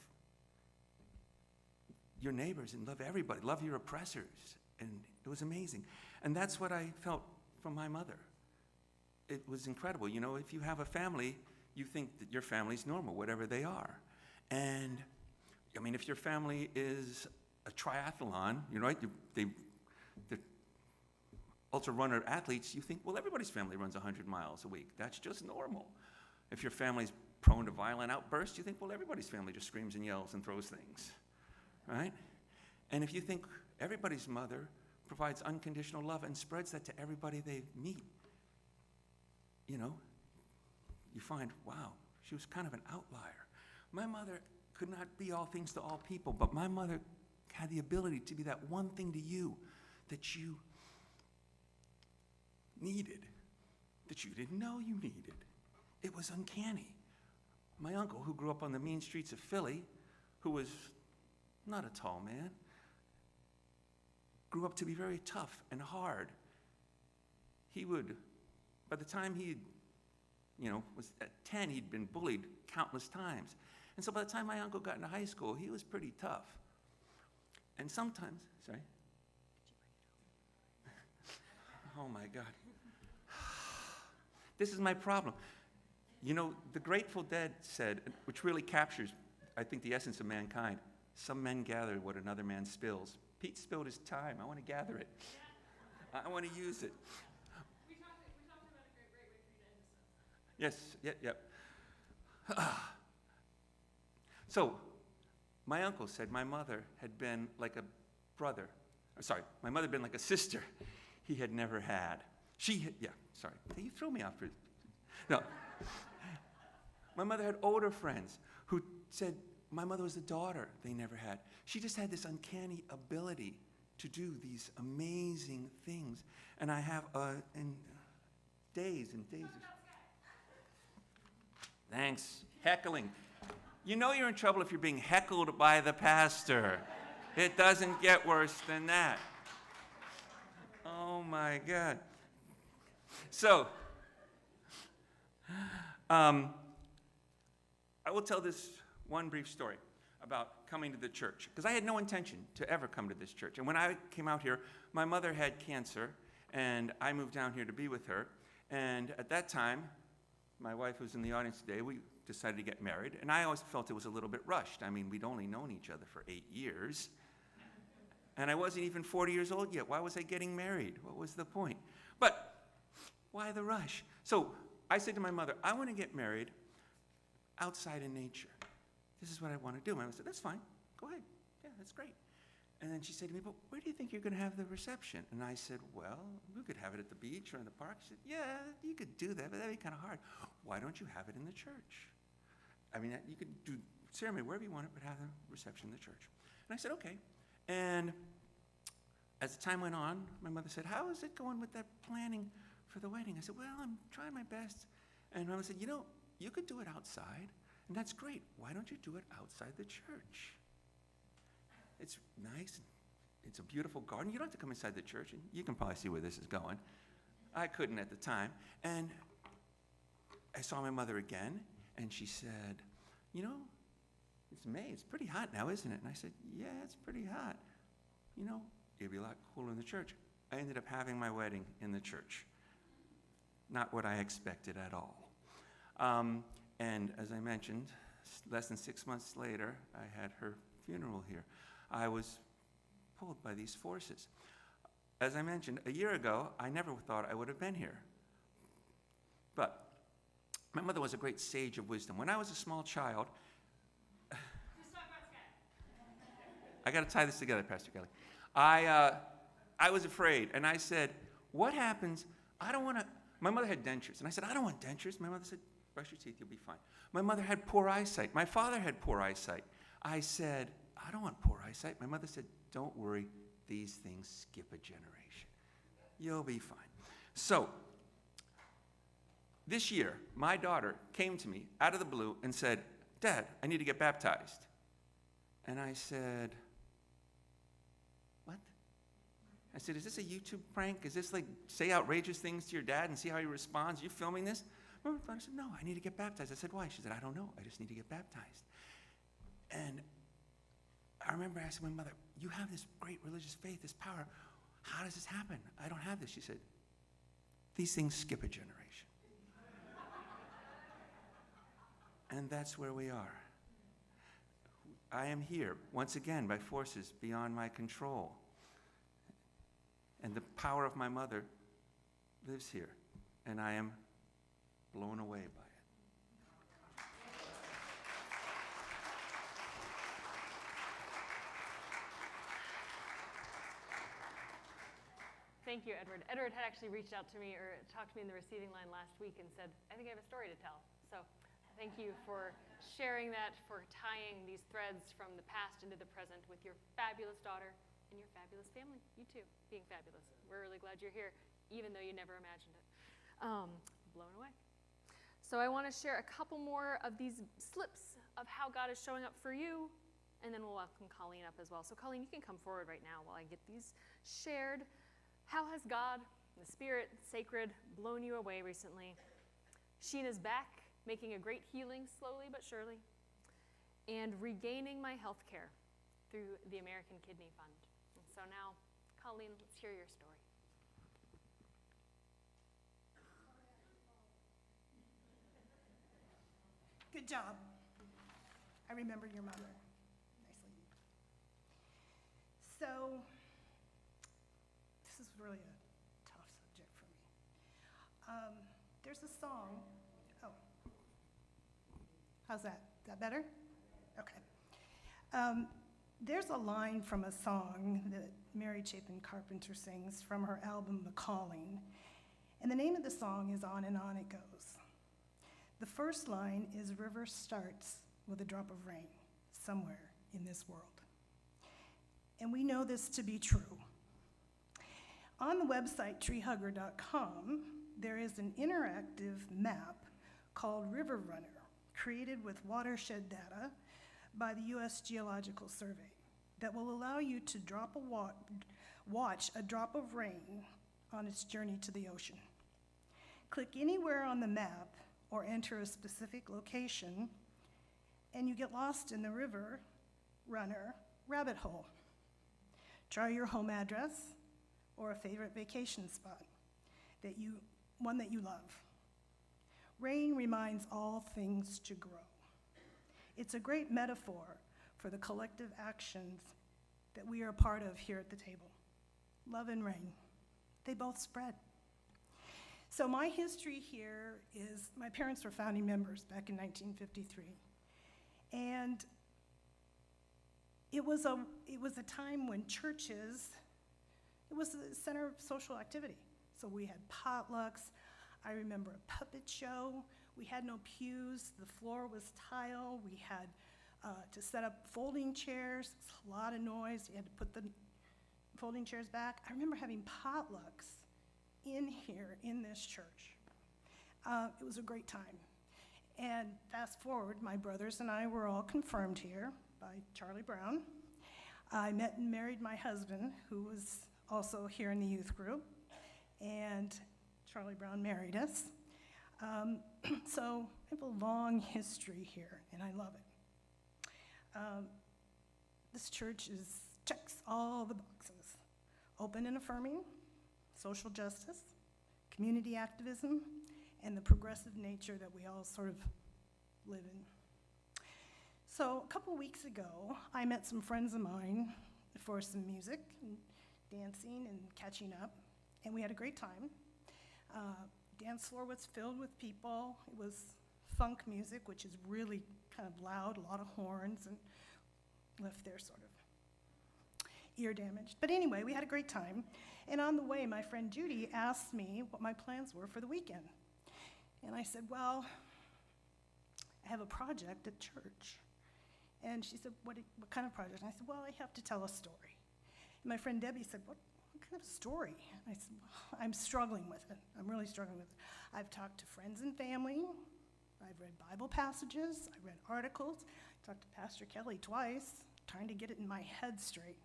your neighbors and love everybody, love your oppressors. And it was amazing. And that's what I felt from my mother. It was incredible. If you have a family, you think that your family's normal, whatever they are. And I mean, if your family is a triathlon, right? The ultra runner athletes, you think, well, everybody's family runs 100 miles a week. That's just normal. If your family's prone to violent outbursts, you think, well, everybody's family just screams and yells and throws things, right? And if you think everybody's mother provides unconditional love and spreads that to everybody they meet, you find, wow, she was kind of an outlier. My mother could not be all things to all people, but my mother had the ability to be that one thing to you that you needed, that you didn't know you needed. It was uncanny. My uncle, who grew up on the mean streets of Philly, who was not a tall man, grew up to be very tough and hard. He would, by the time he was at 10, he'd been bullied countless times. And so by the time my uncle got into high school, he was pretty tough. And sometimes, sorry. Oh my God. This is my problem. You know, the Grateful Dead said, which really captures, I think, the essence of mankind, some men gather what another man spills. Pete spilled his time. I want to gather it. I want to use it. We talked about a great way for you to end this. Yes, yep. So, my uncle said my mother had been like a brother. Sorry, my mother had been like a sister he had never had. You threw me off. No. My mother had older friends who said my mother was the daughter they never had. She just had this uncanny ability to do these amazing things. And I have days and days. Thanks. Heckling. You know you're in trouble if you're being heckled by the pastor. It doesn't get worse than that. Oh my God. So, I will tell this one brief story about coming to the church, because I had no intention to ever come to this church. And when I came out here, my mother had cancer, and I moved down here to be with her. And at that time, my wife who's in the audience today, we decided to get married, and I always felt it was a little bit rushed. I mean, we'd only known each other for 8 years, and I wasn't even 40 years old yet. Why was I getting married? What was the point? But why the rush? So I said to my mother, I want to get married outside in nature. This is what I want to do. My mother said, that's fine. Go ahead. Yeah, that's great. And then she said to me, but where do you think you're going to have the reception? And I said, well, we could have it at the beach or in the park. She said, yeah, you could do that, but that'd be kind of hard. Why don't you have it in the church? I mean, you could do ceremony wherever you want it, but have the reception in the church. And I said, okay. And as the time went on, my mother said, how is it going with that planning for the wedding? I said, well, I'm trying my best. And my mother said, you know, you could do it outside, and that's great. Why don't you do it outside the church? It's nice. It's a beautiful garden. You don't have to come inside the church, and you can probably see where this is going. I couldn't at the time. And I saw my mother again, and she said, you know, it's May. It's pretty hot now, isn't it? And I said, yeah, it's pretty hot. You know, it'd be a lot cooler in the church. I ended up having my wedding in the church. Not what I expected at all. And as I mentioned, less than 6 months later, I had her funeral here. I was pulled by these forces. As I mentioned, a year ago, I never thought I would have been here. But my mother was a great sage of wisdom. When I was a small child, I got to tie this together, Pastor Kelly. I was afraid, and I said, what happens? I don't want to. My mother had dentures, and I said, I don't want dentures. My mother said, brush your teeth, you'll be fine. My mother had poor eyesight. My father had poor eyesight. I said, I don't want poor eyesight. My mother said, don't worry, these things skip a generation. You'll be fine. So, this year, my daughter came to me out of the blue and said, Dad, I need to get baptized. And I said, what? I said, is this a YouTube prank? Is this like say outrageous things to your dad and see how he responds? Are you filming this? My daughter said, no, I need to get baptized. I said, why? She said, I don't know. I just need to get baptized. And I remember asking my mother, you have this great religious faith, this power. How does this happen? I don't have this. She said, these things skip a generation. And that's where we are. I am here, once again, by forces beyond my control. And the power of my mother lives here, and I am blown away by it. Thank you, Edward. Edward had actually reached out to me or talked to me in the receiving line last week and said, I think I have a story to tell. So thank you for sharing that, for tying these threads from the past into the present with your fabulous daughter and your fabulous family. You too, being fabulous. We're really glad you're here, even though you never imagined it. Blown away. So I want to share a couple more of these slips of how God is showing up for you, and then we'll welcome Colleen up as well. So Colleen, you can come forward right now while I get these shared. How has God, the Spirit, sacred, blown you away recently? Sheena's back, making a great healing slowly but surely. and regaining my health care through the American Kidney Fund. And so now, Colleen, let's hear your story. Good job. I remember your mother. Nicely. So, this is really a tough subject for me. There's a song. Oh. How's that? Is that better? Okay. There's a line from a song that Mary Chapin Carpenter sings from her album, The Calling. And the name of the song is On and On It Goes. The first line is, river starts with a drop of rain somewhere in this world. And we know this to be true. On the website treehugger.com, there is an interactive map called River Runner, created with watershed data by the U.S. Geological Survey that will allow you to watch a drop of rain on its journey to the ocean. Click anywhere on the map or enter a specific location, and you get lost in the River Runner rabbit hole. Try your home address or a favorite vacation spot, one that you love. Rain reminds all things to grow. It's a great metaphor for the collective actions that we are a part of here at the table. Love and rain, they both spread. So my history here is, my parents were founding members back in 1953. And it was a time when churches, it was the center of social activity. So we had potlucks. I remember a puppet show. We had no pews. The floor was tile. We had to set up folding chairs. It's a lot of noise. You had to put the folding chairs back. I remember having potlucks in here, in this church. It was a great time. And fast forward, my brothers and I were all confirmed here by Charlie Brown. I met and married my husband, who was also here in the youth group, and Charlie Brown married us. So I have a long history here, and I love it. This church checks all the boxes: open and affirming, social justice, community activism, and the progressive nature that we all sort of live in. So a couple weeks ago, I met some friends of mine for some music and dancing and catching up, and we had a great time. Dance floor was filled with people. It was funk music, which is really kind of loud, a lot of horns, and left their sort of ear damaged. But anyway, we had a great time. And on the way, my friend Judy asked me what my plans were for the weekend. And I said, well, I have a project at church. And she said, what kind of project? And I said, well, I have to tell a story. And my friend Debbie said, what kind of story? And I said, well, I'm struggling with it. I'm really struggling with it. I've talked to friends and family. I've read Bible passages. I read articles. I talked to Pastor Kelly twice, trying to get it in my head straight.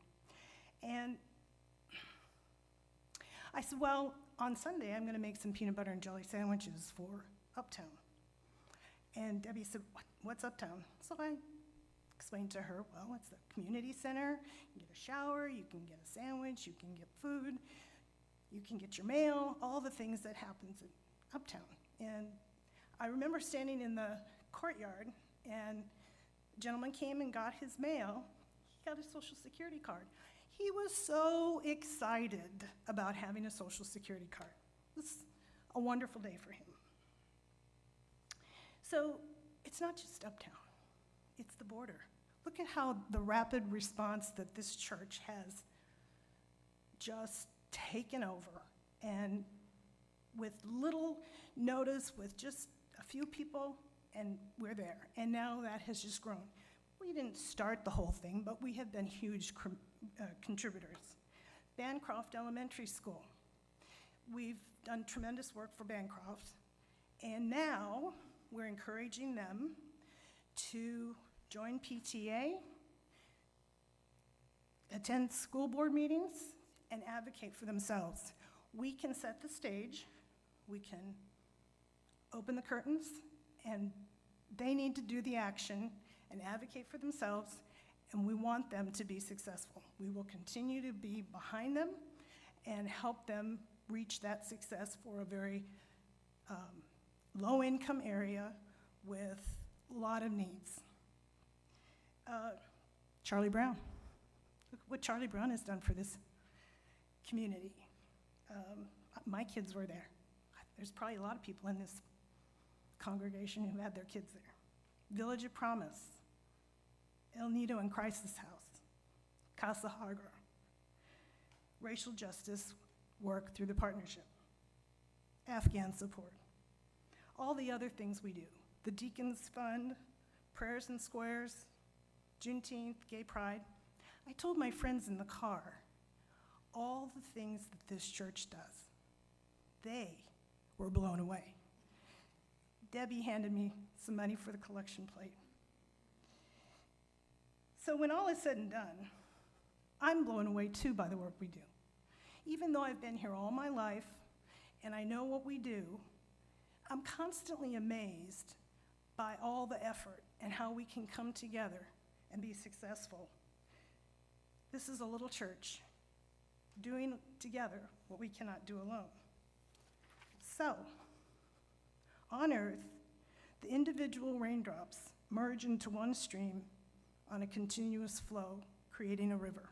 And I said, well, on Sunday, I'm going to make some peanut butter and jelly sandwiches for Uptown. And Debbie said, what's Uptown? So I explained to her, well, it's the community center. You can get a shower, you can get a sandwich, you can get food, you can get your mail, all the things that happens at Uptown. And I remember standing in the courtyard, and a gentleman came and got his mail. He got a Social Security card. He was so excited about having a Social Security card. It was a wonderful day for him. So it's not just Uptown, it's the border. Look at how the rapid response that this church has just taken over, and with little notice, with just a few people, and we're there. And now that has just grown. We didn't start the whole thing, but we have been huge contributors. Bancroft Elementary School. We've done tremendous work for Bancroft, and now we're encouraging them to join PTA, attend school board meetings, and advocate for themselves. We can set the stage, we can open the curtains, and they need to do the action, and advocate for themselves, and we want them to be successful. We will continue to be behind them and help them reach that success for a very low-income area with a lot of needs. Charlie Brown. Look what Charlie Brown has done for this community. My kids were there. There's probably a lot of people in this congregation who had their kids there. Village of Promise, El Nido and Crisis House, Casa Hagar, racial justice work through the partnership, Afghan support, all the other things we do, the Deacons Fund, Prayers and Squares, Juneteenth, Gay Pride. I told my friends in the car all the things that this church does. They were blown away. Debbie handed me some money for the collection plate. So when all is said and done, I'm blown away too by the work we do. Even though I've been here all my life and I know what we do, I'm constantly amazed by all the effort and how we can come together and be successful. This is a little church doing together what we cannot do alone. So, on earth, the individual raindrops merge into one stream on a continuous flow, creating a river.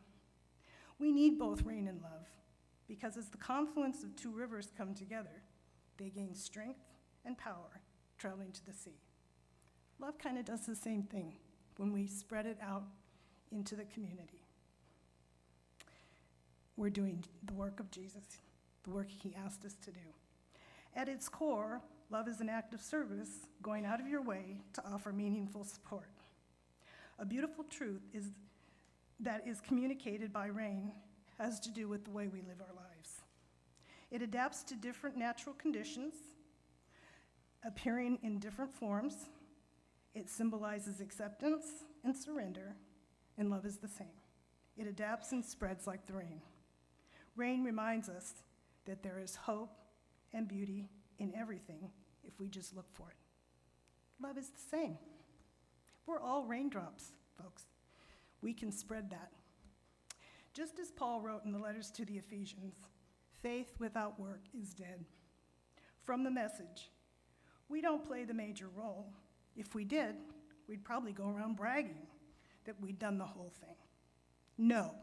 We need both rain and love, because as the confluence of two rivers come together, they gain strength and power traveling to the sea. Love kind of does the same thing when we spread it out into the community. We're doing the work of Jesus, the work he asked us to do. At its core, love is an act of service, going out of your way to offer meaningful support. A beautiful truth that is communicated by rain has to do with the way we live our lives. It adapts to different natural conditions, appearing in different forms. It symbolizes acceptance and surrender, and love is the same. It adapts and spreads like the rain. Rain reminds us that there is hope and beauty in everything if we just look for it. Love is the same. We're all raindrops, folks. We can spread that. Just as Paul wrote in the letters to the Ephesians, faith without work is dead. From the Message, we don't play the major role. If we did, we'd probably go around bragging that we'd done the whole thing. No,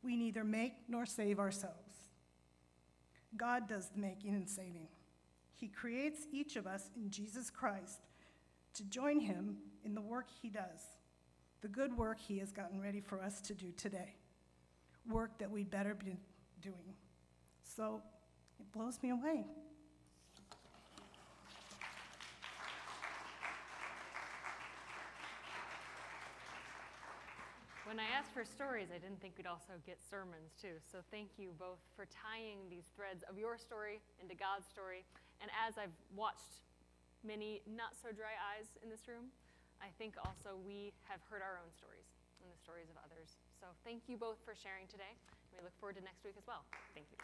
we neither make nor save ourselves. God does the making and saving. He creates each of us in Jesus Christ to join him in the work he does, the good work he has gotten ready for us to do today, work that we'd better be doing. So it blows me away. When I asked for stories, I didn't think we'd also get sermons too. So thank you both for tying these threads of your story into God's story. And as I've watched many not so dry eyes in this room, I think also we have heard our own stories and the stories of others. So thank you both for sharing today. We look forward to next week as well. Thank you.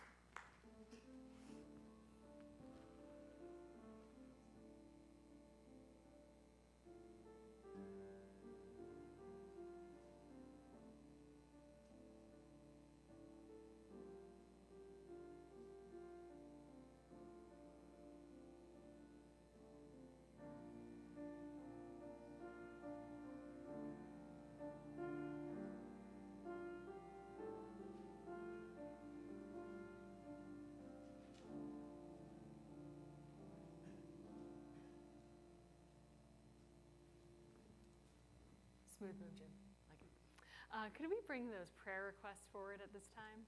Smooth move, Jim. Like it. Could we bring those prayer requests forward at this time?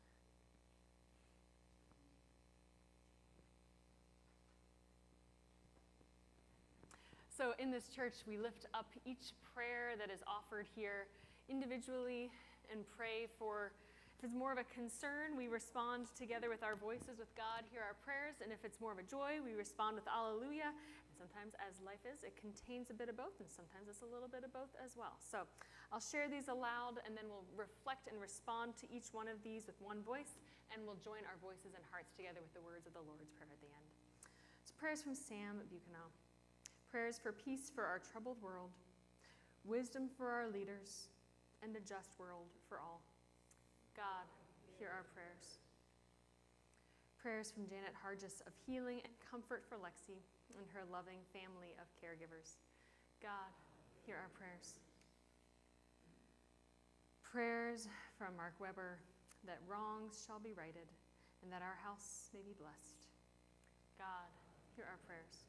So in this church, we lift up each prayer that is offered here individually and pray for, if it's more of a concern, we respond together with our voices with God, hear our prayers, and if it's more of a joy, we respond with Alleluia. Sometimes, as life is, it contains a bit of both, and sometimes it's a little bit of both as well. So I'll share these aloud, and then we'll reflect and respond to each one of these with one voice, and we'll join our voices and hearts together with the words of the Lord's Prayer at the end. So prayers from Sam Buchanan. Prayers for peace for our troubled world. wisdom for our leaders, and a just world for all. God, hear our prayers. Prayers from Janet Hargis of healing and comfort for Lexi and her loving family of caregivers. God, hear our prayers. Prayers from Mark Weber that wrongs shall be righted and that our house may be blessed. God, hear our prayers.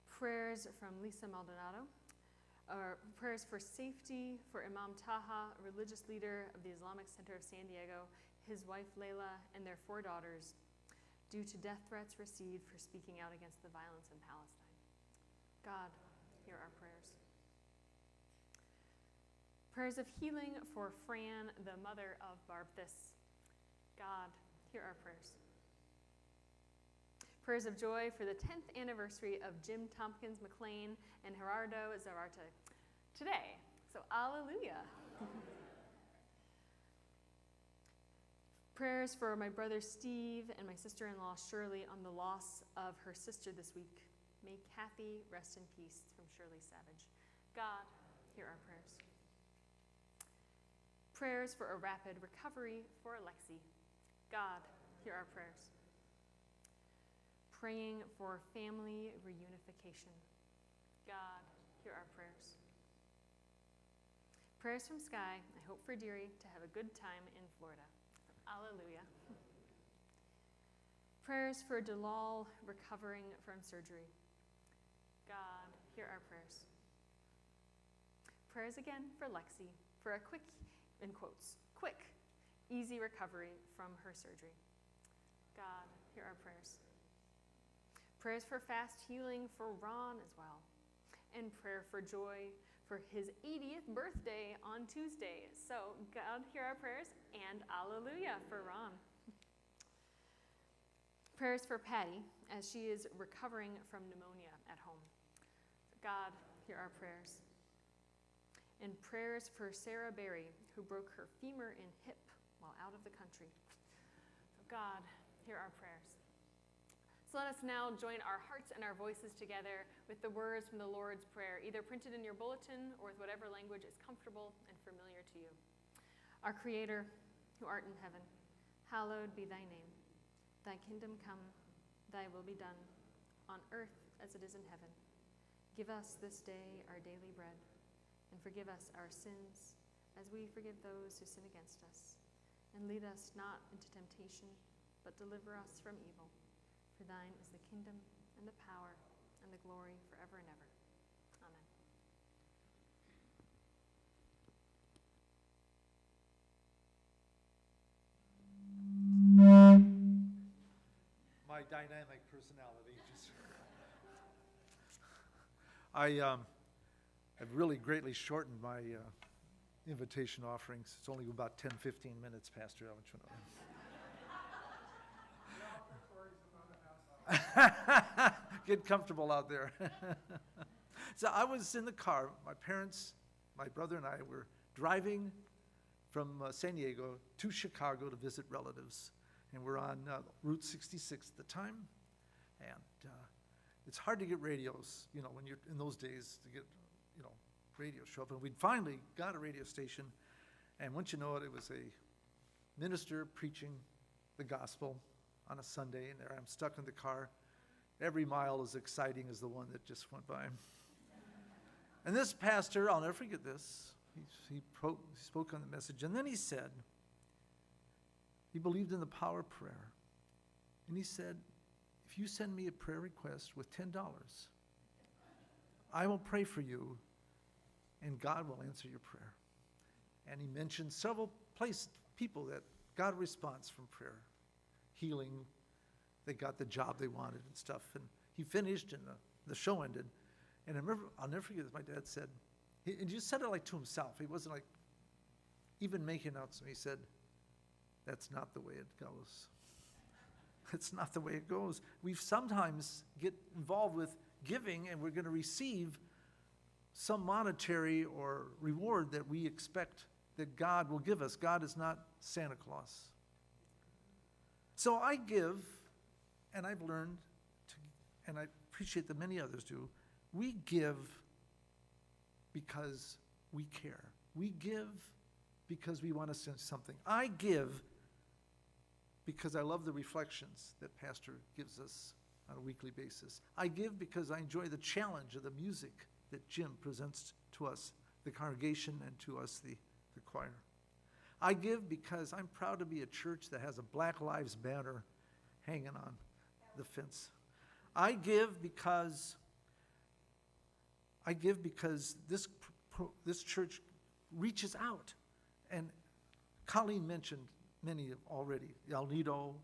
Prayers from Lisa Maldonado. Prayers for safety for Imam Taha, religious leader of the Islamic Center of San Diego, his wife Layla, and their 4 daughters, due to death threats received for speaking out against the violence in Palestine. God, hear our prayers. Prayers of healing for Fran, the mother of Barb This. God, hear our prayers. Prayers of joy for the 10th anniversary of Jim Tompkins McLean and Gerardo Zarate today. So, alleluia. Prayers for my brother Steve and my sister-in-law Shirley on the loss of her sister this week. May Kathy rest in peace, from Shirley Savage. God, hear our prayers. Prayers for a rapid recovery for Alexi. God, hear our prayers. Praying for family reunification. God, hear our prayers. Prayers from Sky. I hope for Deary to have a good time in Florida. Alleluia. Prayers for Dalal recovering from surgery. God, hear our prayers. Prayers again for Lexi for a quick, in quotes, quick, easy recovery from her surgery. God, hear our prayers. Prayers for fast healing for Ron as well. And prayer for joy for his 80th birthday on Tuesday. So God, hear our prayers, and alleluia for Ron. Prayers for Patty as she is recovering from pneumonia at home. God, hear our prayers. And prayers for Sarah Berry, who broke her femur and hip while out of the country. So God, hear our prayers. So let us now join our hearts and our voices together with the words from the Lord's Prayer, either printed in your bulletin or with whatever language is comfortable and familiar to you. Our Creator, who art in heaven, hallowed be thy name. Thy kingdom come, thy will be done, on earth as it is in heaven. Give us this day our daily bread, and forgive us our sins, as we forgive those who sin against us. And lead us not into temptation, but deliver us from evil. For thine is the kingdom, and the power, and the glory forever and ever. Amen. My dynamic personality. I've really greatly shortened my invitation offerings. It's only about 10, 15 minutes, Pastor. I want you to know. Get comfortable out there. So I was in the car. My parents, my brother and I were driving from San Diego to Chicago to visit relatives. And we're on Route 66 at the time. And it's hard to get radios, you know, when you're in those days to get, you know, radio show up. And we finally got a radio station. And once you know it, it was a minister preaching the gospel on a Sunday, and there I'm stuck in the car. Every mile as exciting as the one that just went by. And this pastor, I'll never forget this, he spoke on the message, and then he said, he believed in the power of prayer. And he said, if you send me a prayer request with $10, I will pray for you, and God will answer your prayer. And he mentioned several people that got a response from prayer. Healing, they got the job they wanted and stuff. And he finished, and the show ended. And I remember, I'll never forget this, my dad said, and he said it like to himself. He wasn't like even making out to me. He said, that's not the way it goes. It's not the way it goes. We sometimes get involved with giving, and we're going to receive some monetary or reward that we expect that God will give us. God is not Santa Claus. So I give, and I've learned, and I appreciate that many others do, we give because we care. We give because we want to send something. I give because I love the reflections that Pastor gives us on a weekly basis. I give because I enjoy the challenge of the music that Jim presents to us, the congregation, and to us, the choir. I give because I'm proud to be a church that has a Black Lives banner hanging on the fence. I give because this church reaches out. And Colleen mentioned many already, El Nido,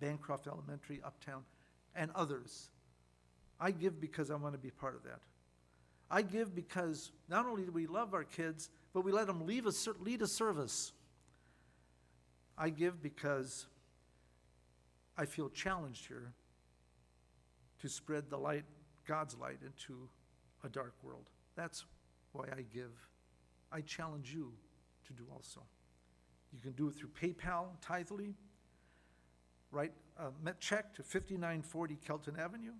Bancroft Elementary, Uptown, and others. I give because I want to be part of that. I give because not only do we love our kids, but we let them lead a service. I give because I feel challenged here to spread the light, God's light, into a dark world. That's why I give. I challenge you to do also. You can do it through PayPal, Tithely. Write a check to 5940 Kelton Avenue.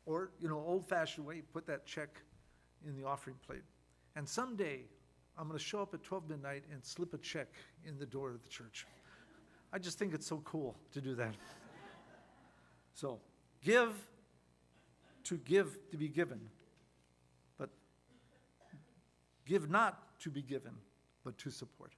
Or, old-fashioned way, put that check in the offering plate. And someday, I'm going to show up at 12 midnight and slip a check in the door of the church. I just think it's so cool to do that. So, give to be given. But give not to be given, but to support.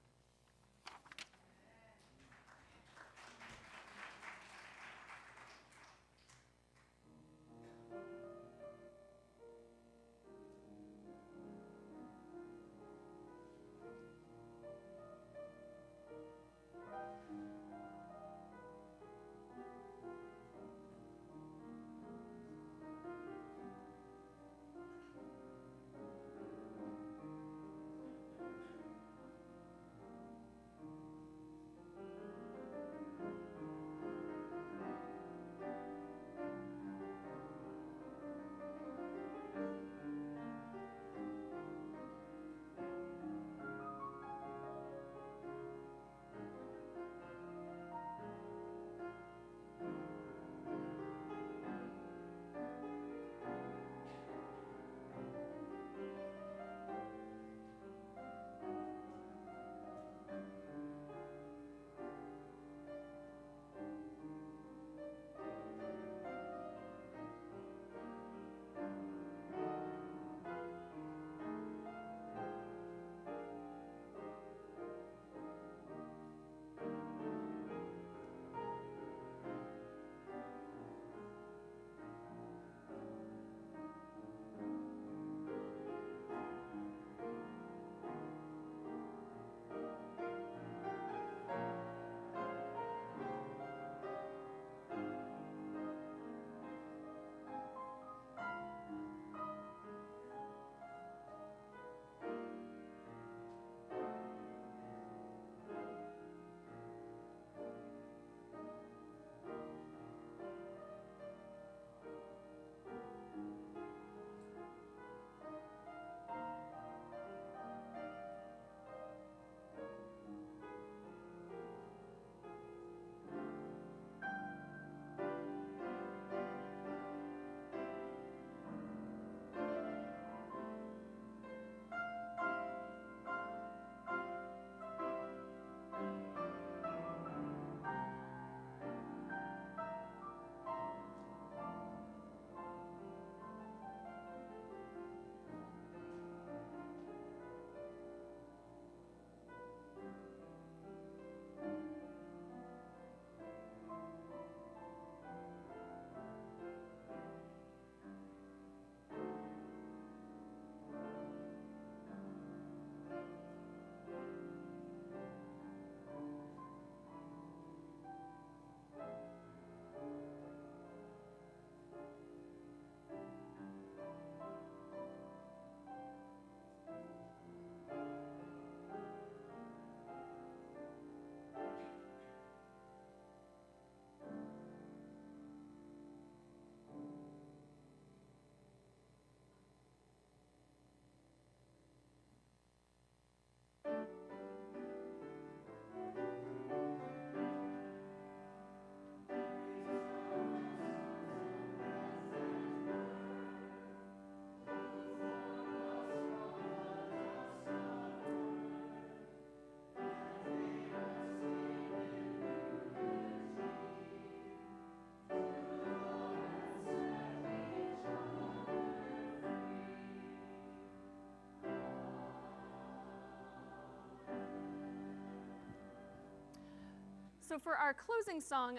So for our closing song,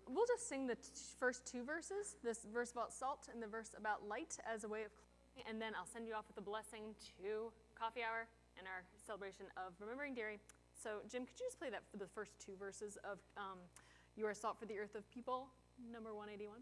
we'll just sing the first two verses, this verse about salt and the verse about light as a way of closing, and then I'll send you off with a blessing to coffee hour and our celebration of remembering Derry. So Jim, could you just play that for the first two verses of You Are Salt for the Earth of People, number 181?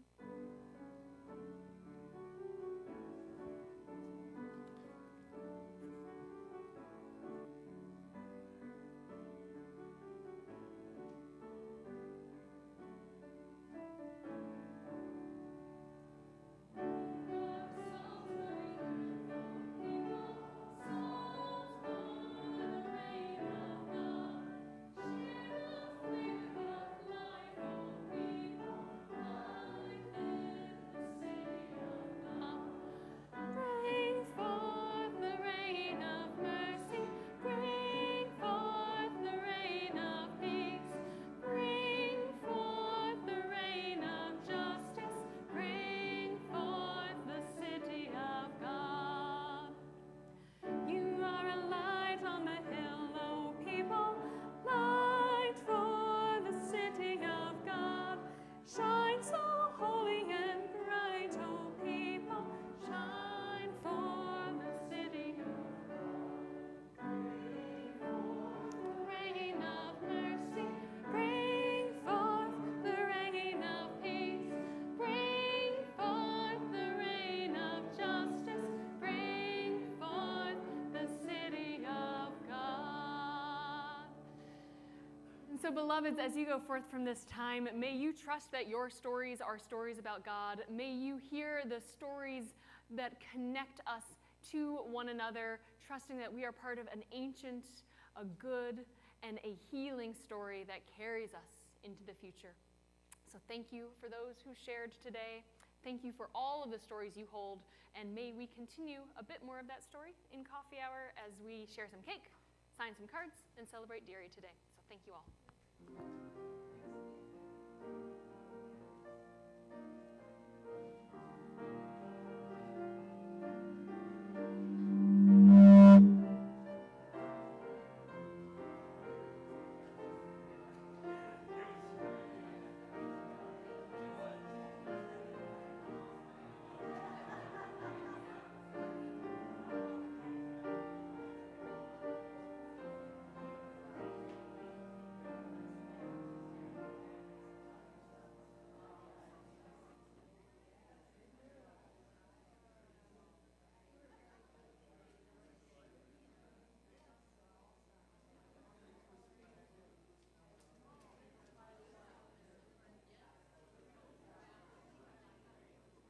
So beloveds, as you go forth from this time, may you trust that your stories are stories about God. May you hear the stories that connect us to one another, trusting that we are part of an ancient, a good, and a healing story that carries us into the future. So thank you for those who shared today. Thank you for all of the stories you hold, and may we continue a bit more of that story in coffee hour as we share some cake, sign some cards, and celebrate Derry today. So thank you all.